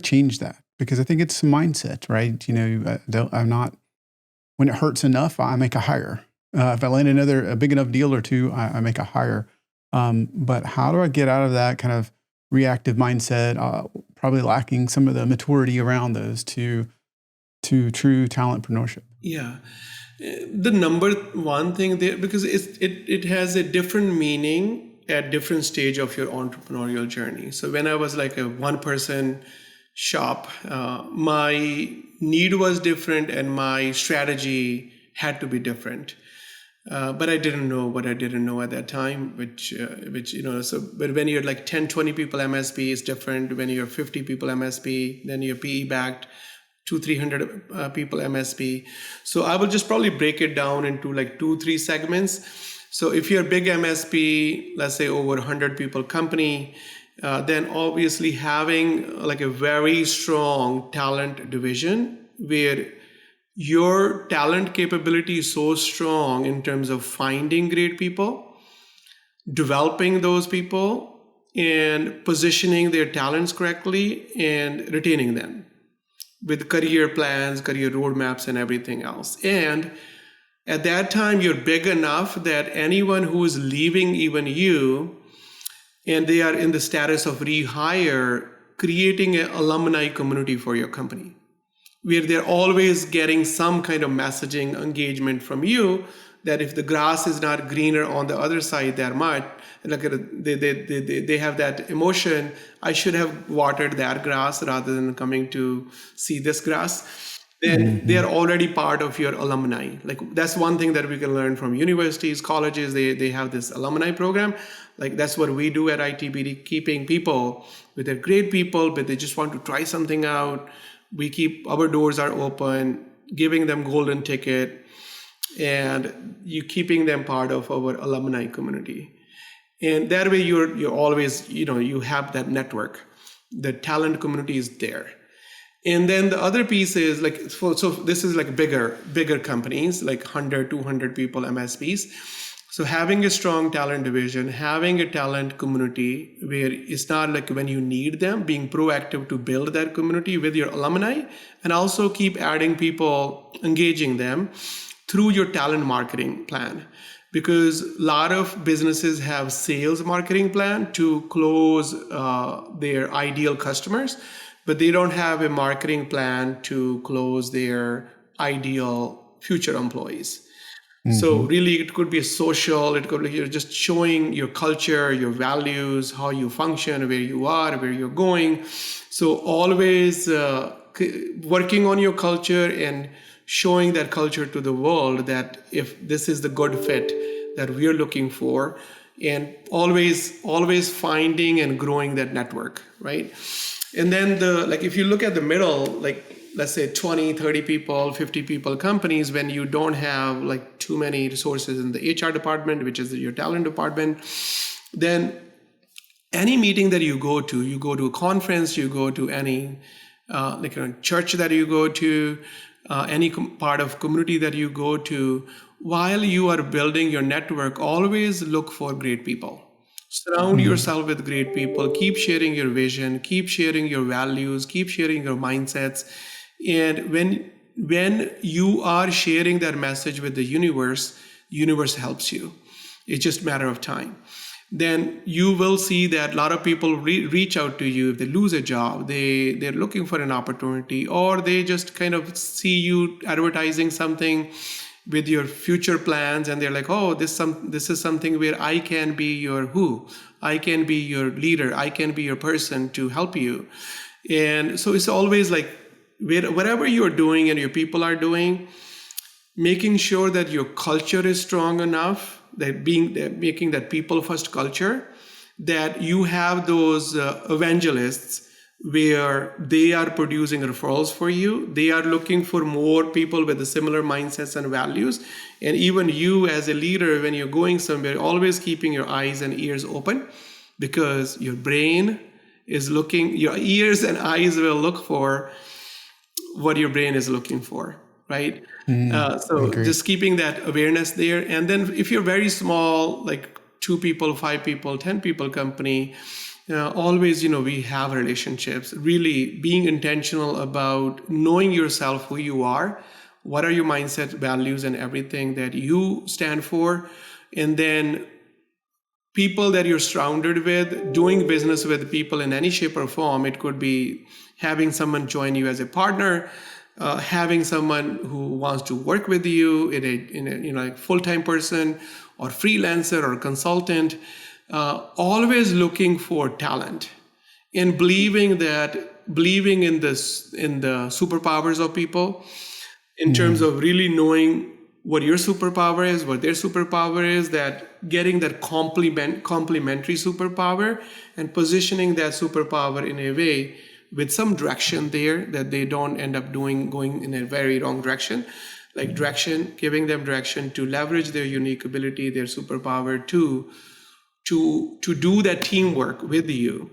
change that? Because I think it's a mindset, right? I'm not, when it hurts enough, I make a hire. If I land a big enough deal or two, I make a hire. But how do I get out of that kind of reactive mindset? Probably lacking some of the maturity around those to true talentpreneurship. Yeah. The number one thing there, because it has a different meaning at different stage of your entrepreneurial journey. So when I was like a one person shop, my need was different and my strategy had to be different. But I didn't know what I didn't know at that time, which but when you're like 10, 20 people MSP is different. When you're 50 people MSP, then you're PE backed, 300 people MSP. So I will just probably break it down into like 2-3 segments. So if you're a big MSP, let's say over 100 people company, then obviously having like a very strong talent division where your talent capability is so strong in terms of finding great people, developing those people, and positioning their talents correctly and retaining them with career plans, career roadmaps, and everything else. And at that time, you're big enough that anyone who is leaving, even you, and they are in the status of rehire, creating an alumni community for your company, where they're always getting some kind of messaging engagement from you that if the grass is not greener on the other side that much, like they have that emotion, I should have watered that grass rather than coming to see this grass. Then they are already part of your alumni. Like that's one thing that we can learn from universities, colleges. They have this alumni program. Like that's what we do at ITBD, keeping people with their great people, but they just want to try something out. We keep our doors are open, giving them golden ticket, and you keeping them part of our alumni community. And that way you're always, you have that network. The talent community is there. And then the other piece is like, so this is like bigger companies, like 100, 200 people MSPs. So having a strong talent division, having a talent community where it's not like when you need them, being proactive to build that community with your alumni, and also keep adding people, engaging them through your talent marketing plan. Because a lot of businesses have sales marketing plan to close their ideal customers, but they don't have a marketing plan to close their ideal future employees. So really, it could be a social, it could be you're just showing your culture, your values, how you function, where you are, where you're going. So always working on your culture and showing that culture to the world that if this is the good fit that we're looking for, and always finding and growing that network, right? And then if you look at the middle, like let's say 20, 30 people, 50 people companies, when you don't have like too many resources in the HR department, which is your talent department, then any meeting that you go to a conference, you go to any church that you go to, any part of community that you go to, while you are building your network, always look for great people. Surround yourself with great people. Keep sharing your vision. Keep sharing your values. Keep sharing your mindsets. And when you are sharing that message with the universe helps you. It's just a matter of time. Then you will see that a lot of people reach out to you if they lose a job, they're looking for an opportunity, or they just kind of see you advertising something with your future plans, and they're like, oh, this is something where I can be your I can be your leader, I can be your person to help you. And so it's always like whatever you're doing and your people are doing, making sure that your culture is strong enough, that making that people first culture, that you have those evangelists where they are producing referrals for you. They are looking for more people with the similar mindsets and values. And even you as a leader, when you're going somewhere, always keeping your eyes and ears open, because your brain is looking, your ears and eyes will look for what your brain is looking for, right? So just keeping that awareness there. And then if you're very small, like 2 people, 5 people, 10 people company, always, we have relationships, really being intentional about knowing yourself, who you are, what are your mindset, values, and everything that you stand for. And then people that you're surrounded with, doing business with people in any shape or form. It could be having someone join you as a partner, having someone who wants to work with you in a full-time person or freelancer or consultant, always looking for talent. and believing in this, in the superpowers of people, in terms of really knowing what your superpower is, what their superpower is, that getting that complementary superpower and positioning that superpower in a way with some direction there, that they don't end up going in a very wrong direction, like direction, giving them direction to leverage their unique ability, their superpower to do that teamwork with you.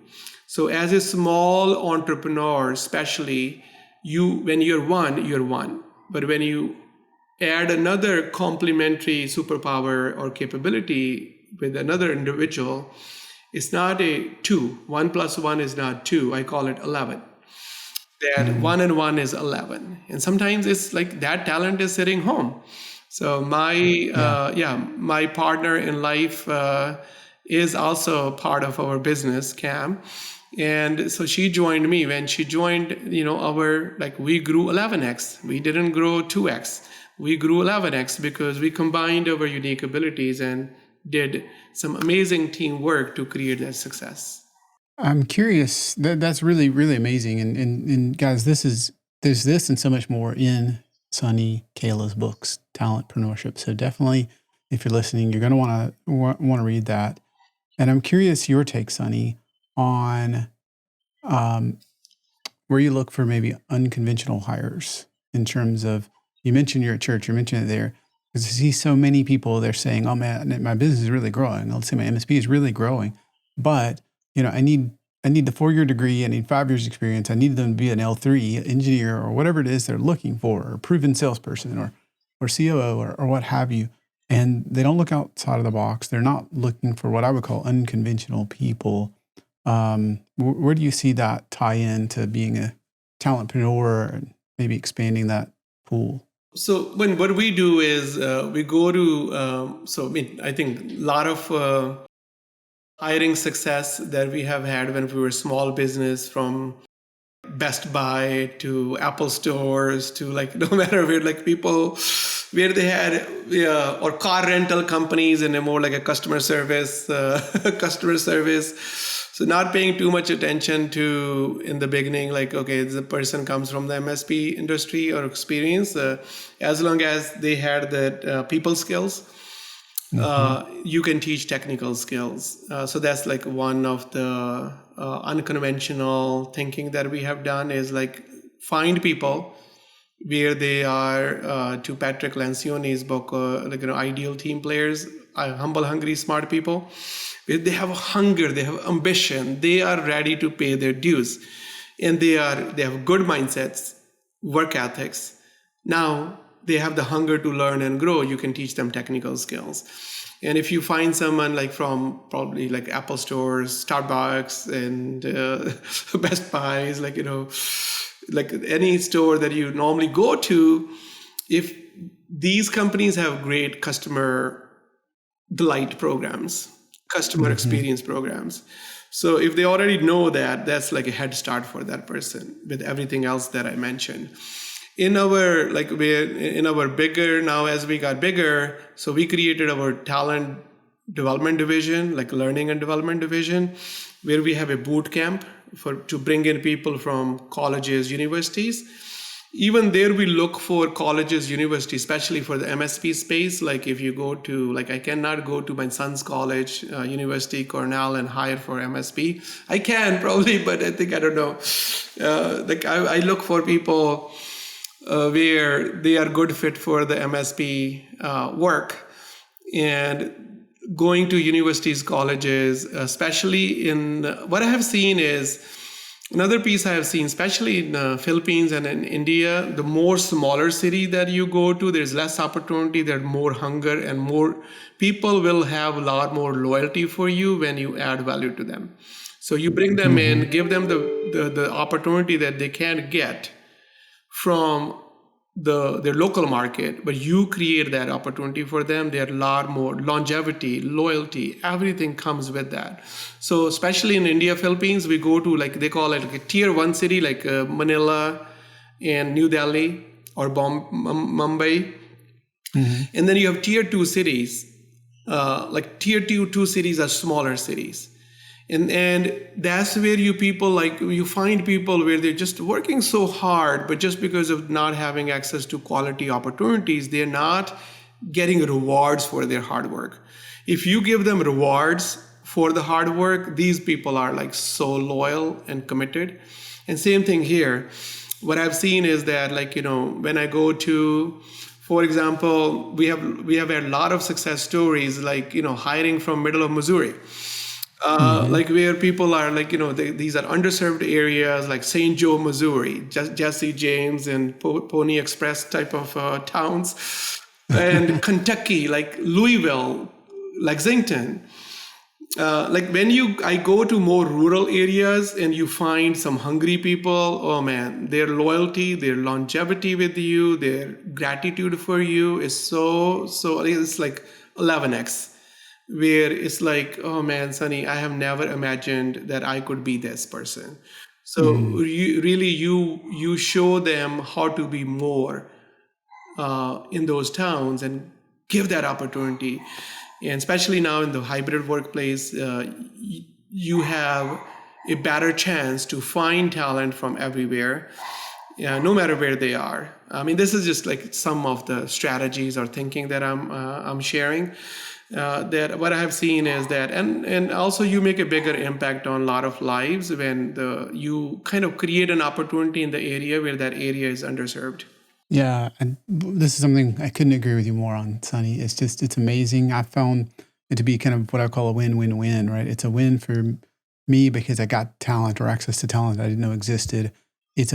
So as a small entrepreneur, especially, when you're one. But when you add another complementary superpower or capability with another individual, it's not a 2. 1 plus 1 is not 2. I call it 11. That 1 and 1 is 11. And sometimes it's like that talent is sitting home. So my partner in life is also part of our business, Cam. And so she joined me. When she joined, we grew 11x. We didn't grow 2x. We grew 11x because we combined our unique abilities and did some amazing teamwork to create that success. I'm curious. That's really, really amazing. And guys, there's this and so much more in Sunny Kaila's books, Talentpreneurship. So definitely, if you're listening, you're going to want to read that. And I'm curious your take, Sunny, on where you look for maybe unconventional hires in terms of, you mentioned you're at church, you mentioned it there, because I see so many people, they're saying, oh man, my business is really growing. Let's say my MSP is really growing, but I need the 4-year degree, I need 5 years experience, I need them to be an L3 engineer or whatever it is they're looking for, or proven salesperson or COO or what have you. And they don't look outside of the box. They're not looking for what I would call unconventional people. Where do you see that tie in to being a talentpreneur and maybe expanding that pool? So what we do is we go to, I think a lot of hiring success that we have had when we were small business, from Best Buy to Apple stores to no matter where, people where they had or car rental companies, and more like a customer service. So not paying too much attention to in the beginning, okay, the person comes from the MSP industry or experience, as long as they had that people skills. You can teach technical skills. So that's one of the unconventional thinking that we have done, is find people where they are, to Patrick Lencioni's book, Ideal Team Players, Humble, Hungry, Smart People, where they have hunger, they have ambition, they are ready to pay their dues, and they have good mindsets, work ethics. Now they have the hunger to learn and grow. You can teach them technical skills. And if you find someone from probably Apple stores, Starbucks, and Best Buys, any store that you normally go to, if these companies have great customer delight programs, customer experience programs. So if they already know that, that's a head start for that person with everything else that I mentioned. In our bigger, now as we got bigger, so we created our talent development division, learning and development division, where we have a boot camp to bring in people from colleges, universities. Even there, we look for colleges, universities, especially for the MSP space. If you go to, I cannot go to my son's college, University, Cornell, and hire for MSP. I can probably, but I think, I don't know. I look for people where they are good fit for the MSP work. And going to universities, colleges, especially in what I have seen is, another piece I have seen, especially in the Philippines and in India, the more smaller city that you go to, there's less opportunity, there's more hunger, and more people will have a lot more loyalty for you when you add value to them. So you bring them in, give them the opportunity that they can't get from their local market, but you create that opportunity for them. There are a lot more longevity, loyalty, everything comes with that. So especially in India, Philippines, we go to they call it a tier 1 city, Manila and New Delhi or Mumbai. And then you have tier 2 cities. Tier 2 cities are smaller cities. And that's where you find people where they're just working so hard, but just because of not having access to quality opportunities, they're not getting rewards for their hard work. If you give them rewards for the hard work, these people are like so loyal and committed. And same thing here. What I've seen is that, when I go to, for example, we have a lot of success stories, hiring from middle of Missouri. Where people are these are underserved areas like St. Joe, Missouri, Jesse James and Pony Express type of towns, and Kentucky, like Louisville, Lexington. I go to more rural areas and you find some hungry people, oh man, their loyalty, their longevity with you, their gratitude for you is so, it's like 11x, where it's like, oh man, Sunny, I have never imagined that I could be this person. So you show them how to be more in those towns and give that opportunity. And especially now in the hybrid workplace, you have a better chance to find talent from everywhere, no matter where they are. I mean, this is just like some of the strategies or thinking that I'm sharing. That what I have seen is that, and also you make a bigger impact on a lot of lives when you kind of create an opportunity in the area where that area is underserved. Yeah, and this is something I couldn't agree with you more on, Sunny. It's amazing. I found it to be kind of what I call a win-win-win, right? It's a win for me because I got talent or access to talent I didn't know existed. It's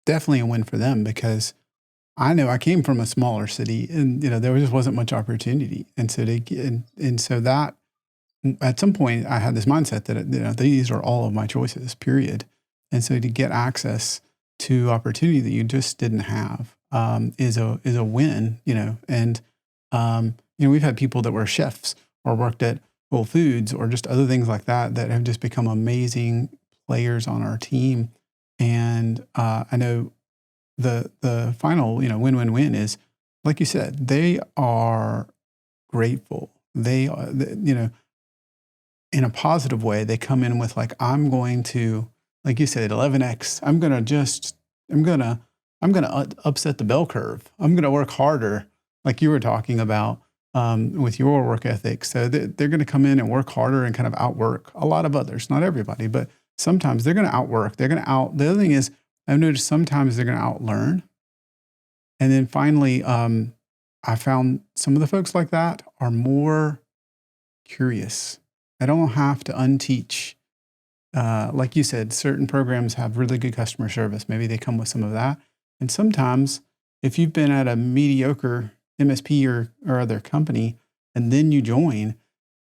definitely a win for them because I know I came from a smaller city and there just wasn't much opportunity, and so so that at some point I had this mindset that these are all of my choices, period. And so to get access to opportunity that you just didn't have is a win, and we've had people that were chefs or worked at Whole Foods or just other things like that have just become amazing players on our team. And I know the final win-win-win is, like you said, they are grateful. They are, in a positive way, they come in with like, I'm going to, like you said, 11x. I'm gonna upset the bell curve. I'm gonna work harder, like you were talking about with your work ethic. So they're gonna come in and work harder and kind of outwork a lot of others. Not everybody, but sometimes they're gonna outwork. The other thing is, I've noticed sometimes they're gonna outlearn. And then finally, I found some of the folks like that are more curious. I don't have to unteach. Like you said, certain programs have really good customer service. Maybe they come with some of that. And sometimes if you've been at a mediocre MSP or other company and then you join,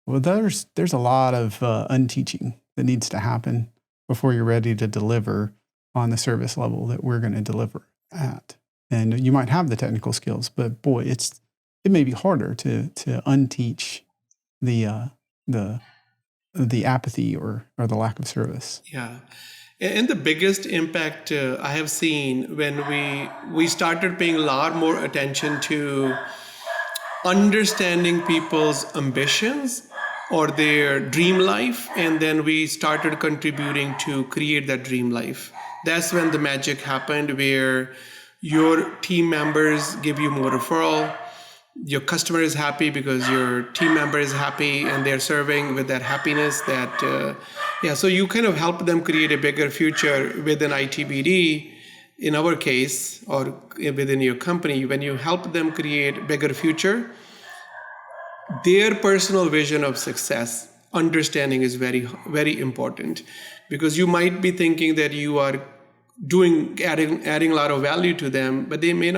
well, there's a lot of unteaching that needs to happen before you're ready to deliver on the service level that we're going to deliver at. And you might have the technical skills, but boy, it may be harder to unteach the apathy or the lack of service. Yeah. And the biggest impact I have seen when we started paying a lot more attention to understanding people's ambitions or their dream life, and then we started contributing to create that dream life. That's when the magic happened, where your team members give you more referral. Your customer is happy because your team member is happy and they're serving with that happiness so you kind of help them create a bigger future within ITBD in our case, or within your company. When you help them create a bigger future, their personal vision of success understanding is very, very important, because you might be thinking that you are adding a lot of value to them, but it may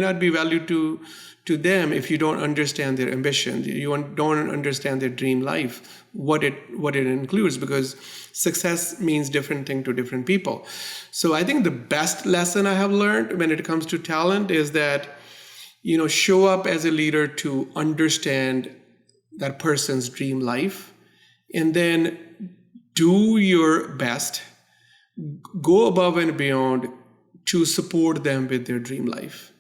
not be value to them if you don't understand their ambition, you don't understand their dream life, what it includes, because success means different thing to different people. So I think the best lesson I have learned when it comes to talent is that, show up as a leader to understand that person's dream life, and then do your best, go above and beyond to support them with their dream life.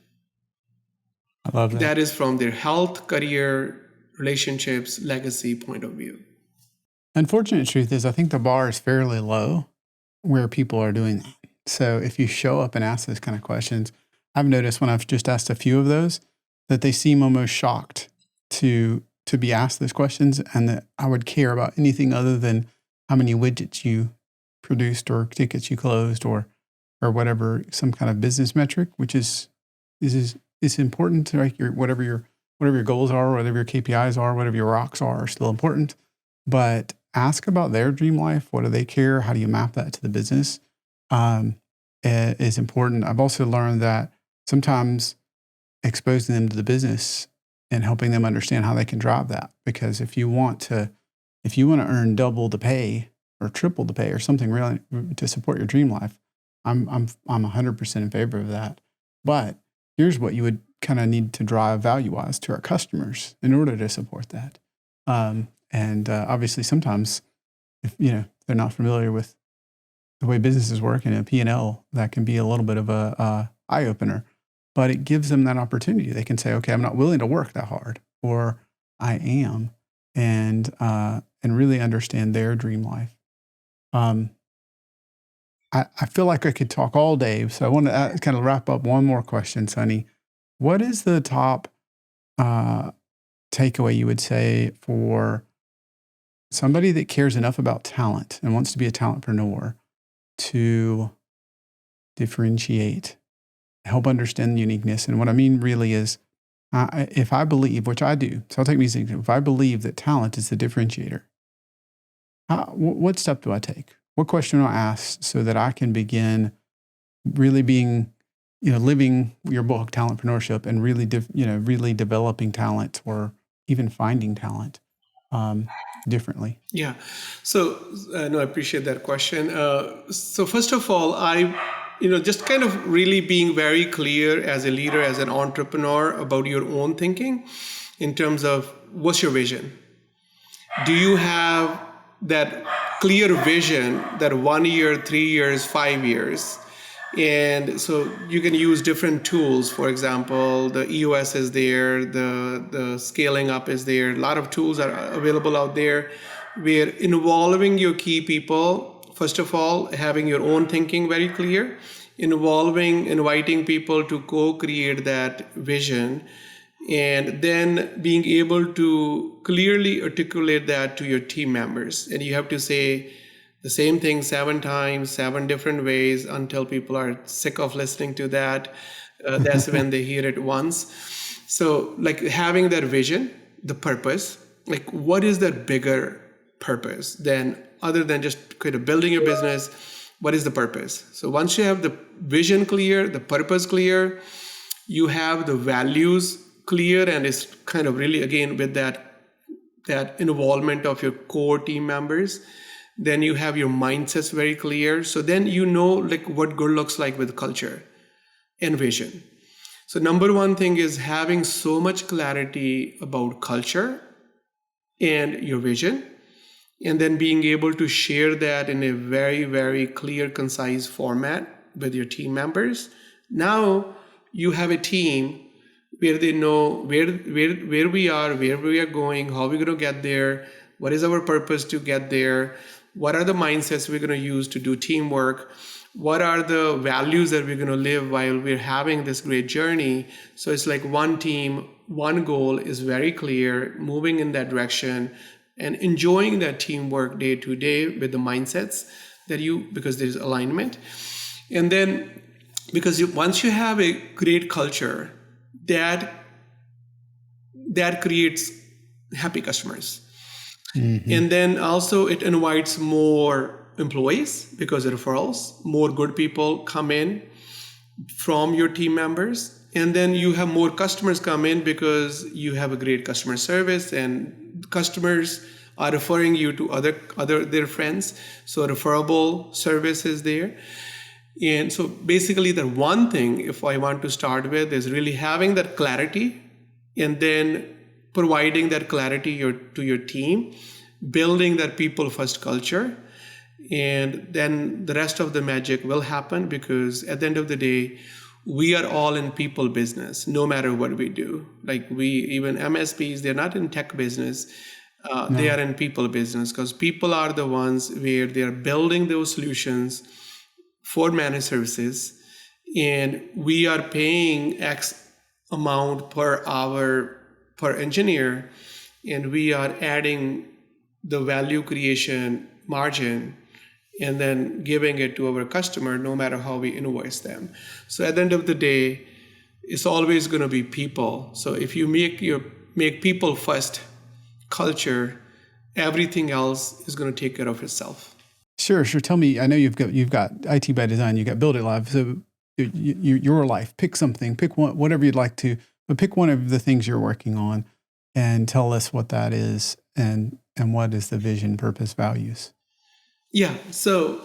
I love that. That is from their health, career, relationships, legacy point of view. Unfortunate truth is, I think the bar is fairly low where people are doing that. So if you show up and ask those kind of questions, I've noticed when I've just asked a few of those that they seem almost shocked to be asked those questions, and that I would care about anything other than how many widgets you produced or tickets you closed or whatever, some kind of business metric, which is important to, like, whatever your goals are, whatever your KPIs are, whatever your rocks are still important. But ask about their dream life. What do they care? How do you map that to the business? Is important. I've also learned that sometimes exposing them to the business and helping them understand how they can drive that. Because if you want to earn double the pay or triple the pay or something really to support your dream life, I'm 100% in favor of that. But here's what you would kind of need to drive value-wise to our customers in order to support that. And obviously, sometimes if they're not familiar with the way businesses work and a P&L, that can be a little bit of a eye opener. But it gives them that opportunity. They can say, "Okay, I'm not willing to work that hard," or "I am," and really understand their dream life. I feel like I could talk all day, so I want to kind of wrap up one more question, Sunny. What is the top takeaway you would say for somebody that cares enough about talent and wants to be a talentpreneur to differentiate, help understand the uniqueness? And what I mean really is, if I believe, which I do, so I'll take me as an example. If I believe that talent is the differentiator, what step do I take? What question do I ask so that I can begin really being, living your book, Talentpreneurship, and really, really developing talent or even finding talent differently? Yeah. So, no, I appreciate that question. So first of all, just kind of really being very clear as a leader, as an entrepreneur about your own thinking in terms of what's your vision? Do you have that clear vision that 1 year, 3 years, 5 years? And so you can use different tools. For example, the EOS is there, the scaling up is there. A lot of tools are available out there. We're involving your key people. First of all, having your own thinking very clear, inviting people to co-create that vision, and then being able to clearly articulate that to your team members. And you have to say the same thing 7 times, 7 different ways until people are sick of listening to that. That's when they hear it once. So like having that vision, the purpose, like what is that bigger purpose than other than just kind of building your business? What is the purpose? So once you have the vision clear, the purpose clear, you have the values clear, and it's kind of really, again, with that involvement of your core team members, then you have your mindsets very clear. So then like what good looks like with culture and vision. So number one thing is having so much clarity about culture and your vision, and then being able to share that in a very, very clear, concise format with your team members. Now you have a team where they know where we are, where we are going, how we're going to get there, what is our purpose to get there, what are the mindsets we're going to use to do teamwork, what are the values that we're going to live while we're having this great journey. So it's like one team, one goal is very clear, moving in that direction and enjoying that teamwork day to day with the mindsets because there's alignment. And then because once you have a great culture, that creates happy customers. Mm-hmm. And then also it invites more employees because of referrals, more good people come in from your team members. And then you have more customers come in because you have a great customer service, and customers are referring you to their friends. So referable service is there. And so basically the one thing, if I want to start with, is really having that clarity and then providing that clarity to your team, building that people first culture. And then the rest of the magic will happen, because at the end of the day, we are all in people business, no matter what we do. Like even MSPs, they're not in tech business. They are in people business because people are the ones where they are building those solutions for managed services, and we are paying X amount per hour per engineer, and we are adding the value creation margin and then giving it to our customer no matter how we invoice them. So at the end of the day, it's always going to be people. So if you make people first culture, everything else is going to take care of itself. Sure. Tell me, I know you've got IT by Design, you got Build It Live. So your life, pick something, pick one, whatever you'd like to, but pick one of the things you're working on and tell us what that is and what is the vision, purpose, values. Yeah. So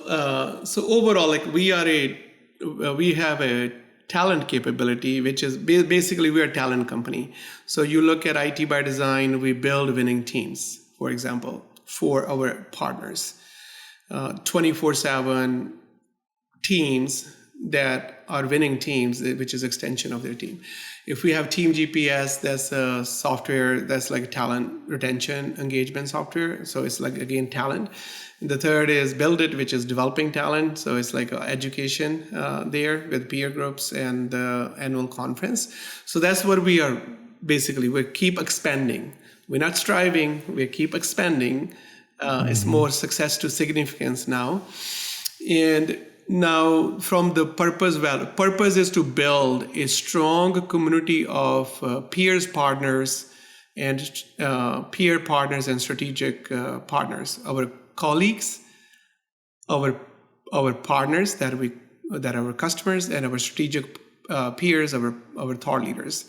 overall, like we have a talent capability, which is basically we're a talent company. So you look at IT by Design, we build winning teams, for example, for our partners, 24/7 teams that are winning teams, which is extension of their team. If we have Team GPS, that's a software that's like talent retention engagement software. So it's like, again, talent. And the third is Build It, which is developing talent. So it's like education there with peer groups and the annual conference. So that's what we are basically, we keep expanding. We're not striving, we keep expanding. It's more success to significance now. And now from the purpose is to build a strong community of peers, partners, and peer partners and strategic partners, our colleagues, our partners that our customers, and our strategic peers, our thought leaders.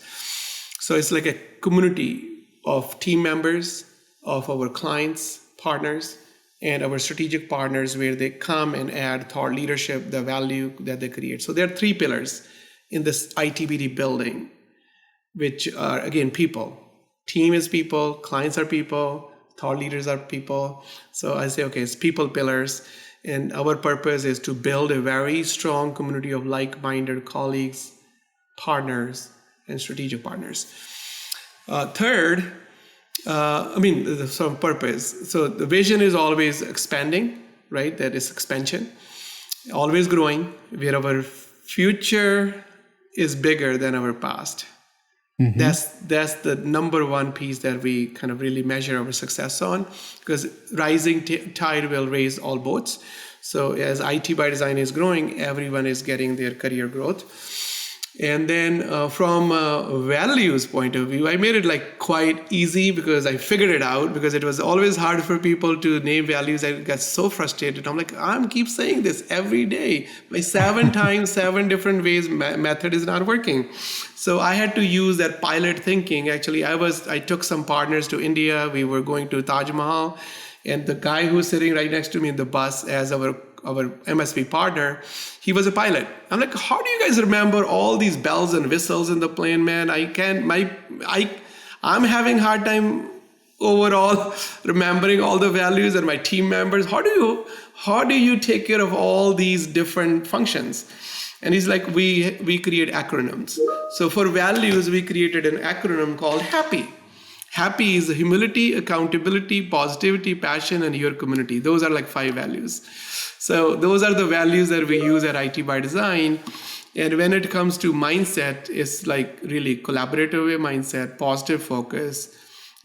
So it's like a community of team members, of our clients, partners, and our strategic partners, where they come and add thought leadership, the value that they create. So there are three pillars in this ITBD building, which are, again, people. Team is people, clients are people, thought leaders are people. So I say, okay, it's people pillars. And our purpose is to build a very strong community of like-minded colleagues, partners, and strategic partners. Third, some purpose. So the vision is always expanding, right? That is expansion, always growing, where our future is bigger than our past. Mm-hmm. That's the number one piece that we kind of really measure our success on, because rising tide will raise all boats. So as IT by Design is growing, everyone is getting their career growth. And then from a values point of view, I made it like quite easy because I figured it out, because it was always hard for people to name values. I got so frustrated. I'm like, I'm keep saying this every day. My 7 times, 7 different ways method is not working. So I had to use that pilot thinking. Actually, I took some partners to India. We were going to Taj Mahal. And the guy who's sitting right next to me in the bus as our MSP partner, he was a pilot. I'm like, how do you guys remember all these bells and whistles in the plane, man? I'm having a hard time overall remembering all the values and my team members. How do you take care of all these different functions? And he's like, we create acronyms. So for values, we created an acronym called HAPPY. Happy is humility, accountability, positivity, passion, and your community. Those are like 5 values. So those are the values that we use at IT by Design. And when it comes to mindset, it's like really collaborative mindset, positive focus,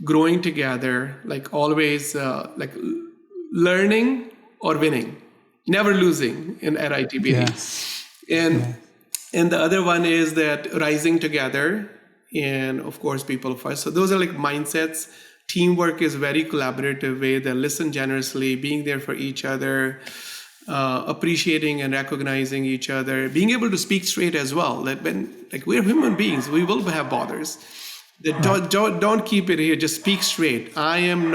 growing together, like always like learning or winning, never losing at ITBD. Yes. And the other one is that rising together, and of course, people first. So those are like mindsets. Teamwork is very collaborative way. They listen generously, being there for each other, appreciating and recognizing each other, being able to speak straight as well. That when we're human beings, we will have bothers. Don't keep it here. Just speak straight. I am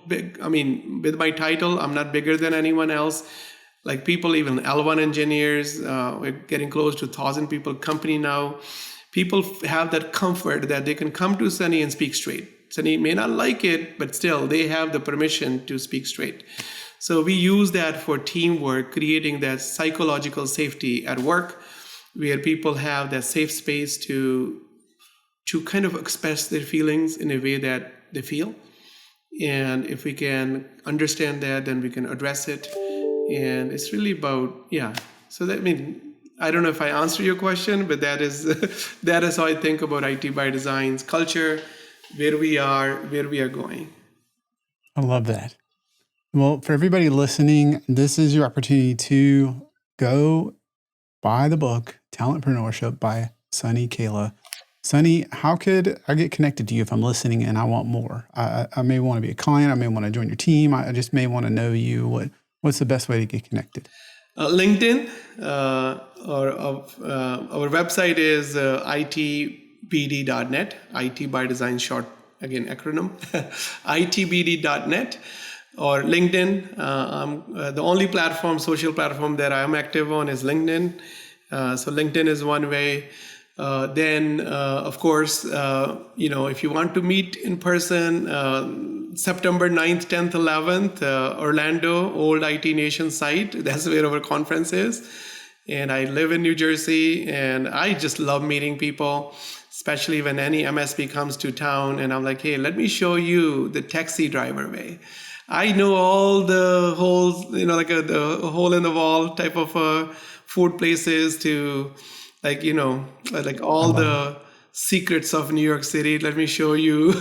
with my title, I'm not bigger than anyone else. Like people, even L1 engineers, we're getting close to 1,000 people company now. People have that comfort that they can come to Sunny and speak straight. Sunny may not like it, but still they have the permission to speak straight. So we use that for teamwork, creating that psychological safety at work, where people have that safe space to kind of express their feelings in a way that they feel. And if we can understand that, then we can address it. And it's really about, yeah. So that, I mean, I don't know if I answer your question, but that is that is how I think about IT by Design's culture, where we are going. I love that. Well, for everybody listening, this is your opportunity to go buy the book, Talentpreneurship by Sunny Kaila. Sunny, how could I get connected to you if I'm listening and I want more? I may want to be a client. I may want to join your team. I just may want to know you. What's the best way to get connected? LinkedIn, or our website is itbd.net, IT by Design short, again, acronym, itbd.net, or LinkedIn. The only social platform that I'm active on is LinkedIn. So LinkedIn is one way. Then, of course, if you want to meet in person, September 9th, 10th, 11th, Orlando, Old IT Nation site. That's where our conference is. And I live in New Jersey, and I just love meeting people, especially when any MSP comes to town. And I'm like, hey, let me show you the taxi driver way. I know all the holes, the hole in the wall type of food places to all the secrets of New York City. Let me show you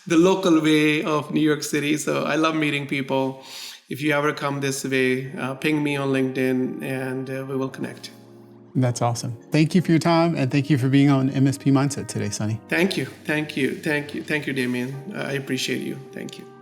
the local way of New York City. So I love meeting people. If you ever come this way, ping me on LinkedIn and we will connect. That's awesome. Thank you for your time, and thank you for being on MSP Mindset today, Sunny. Thank you, Damien. I appreciate you. Thank you.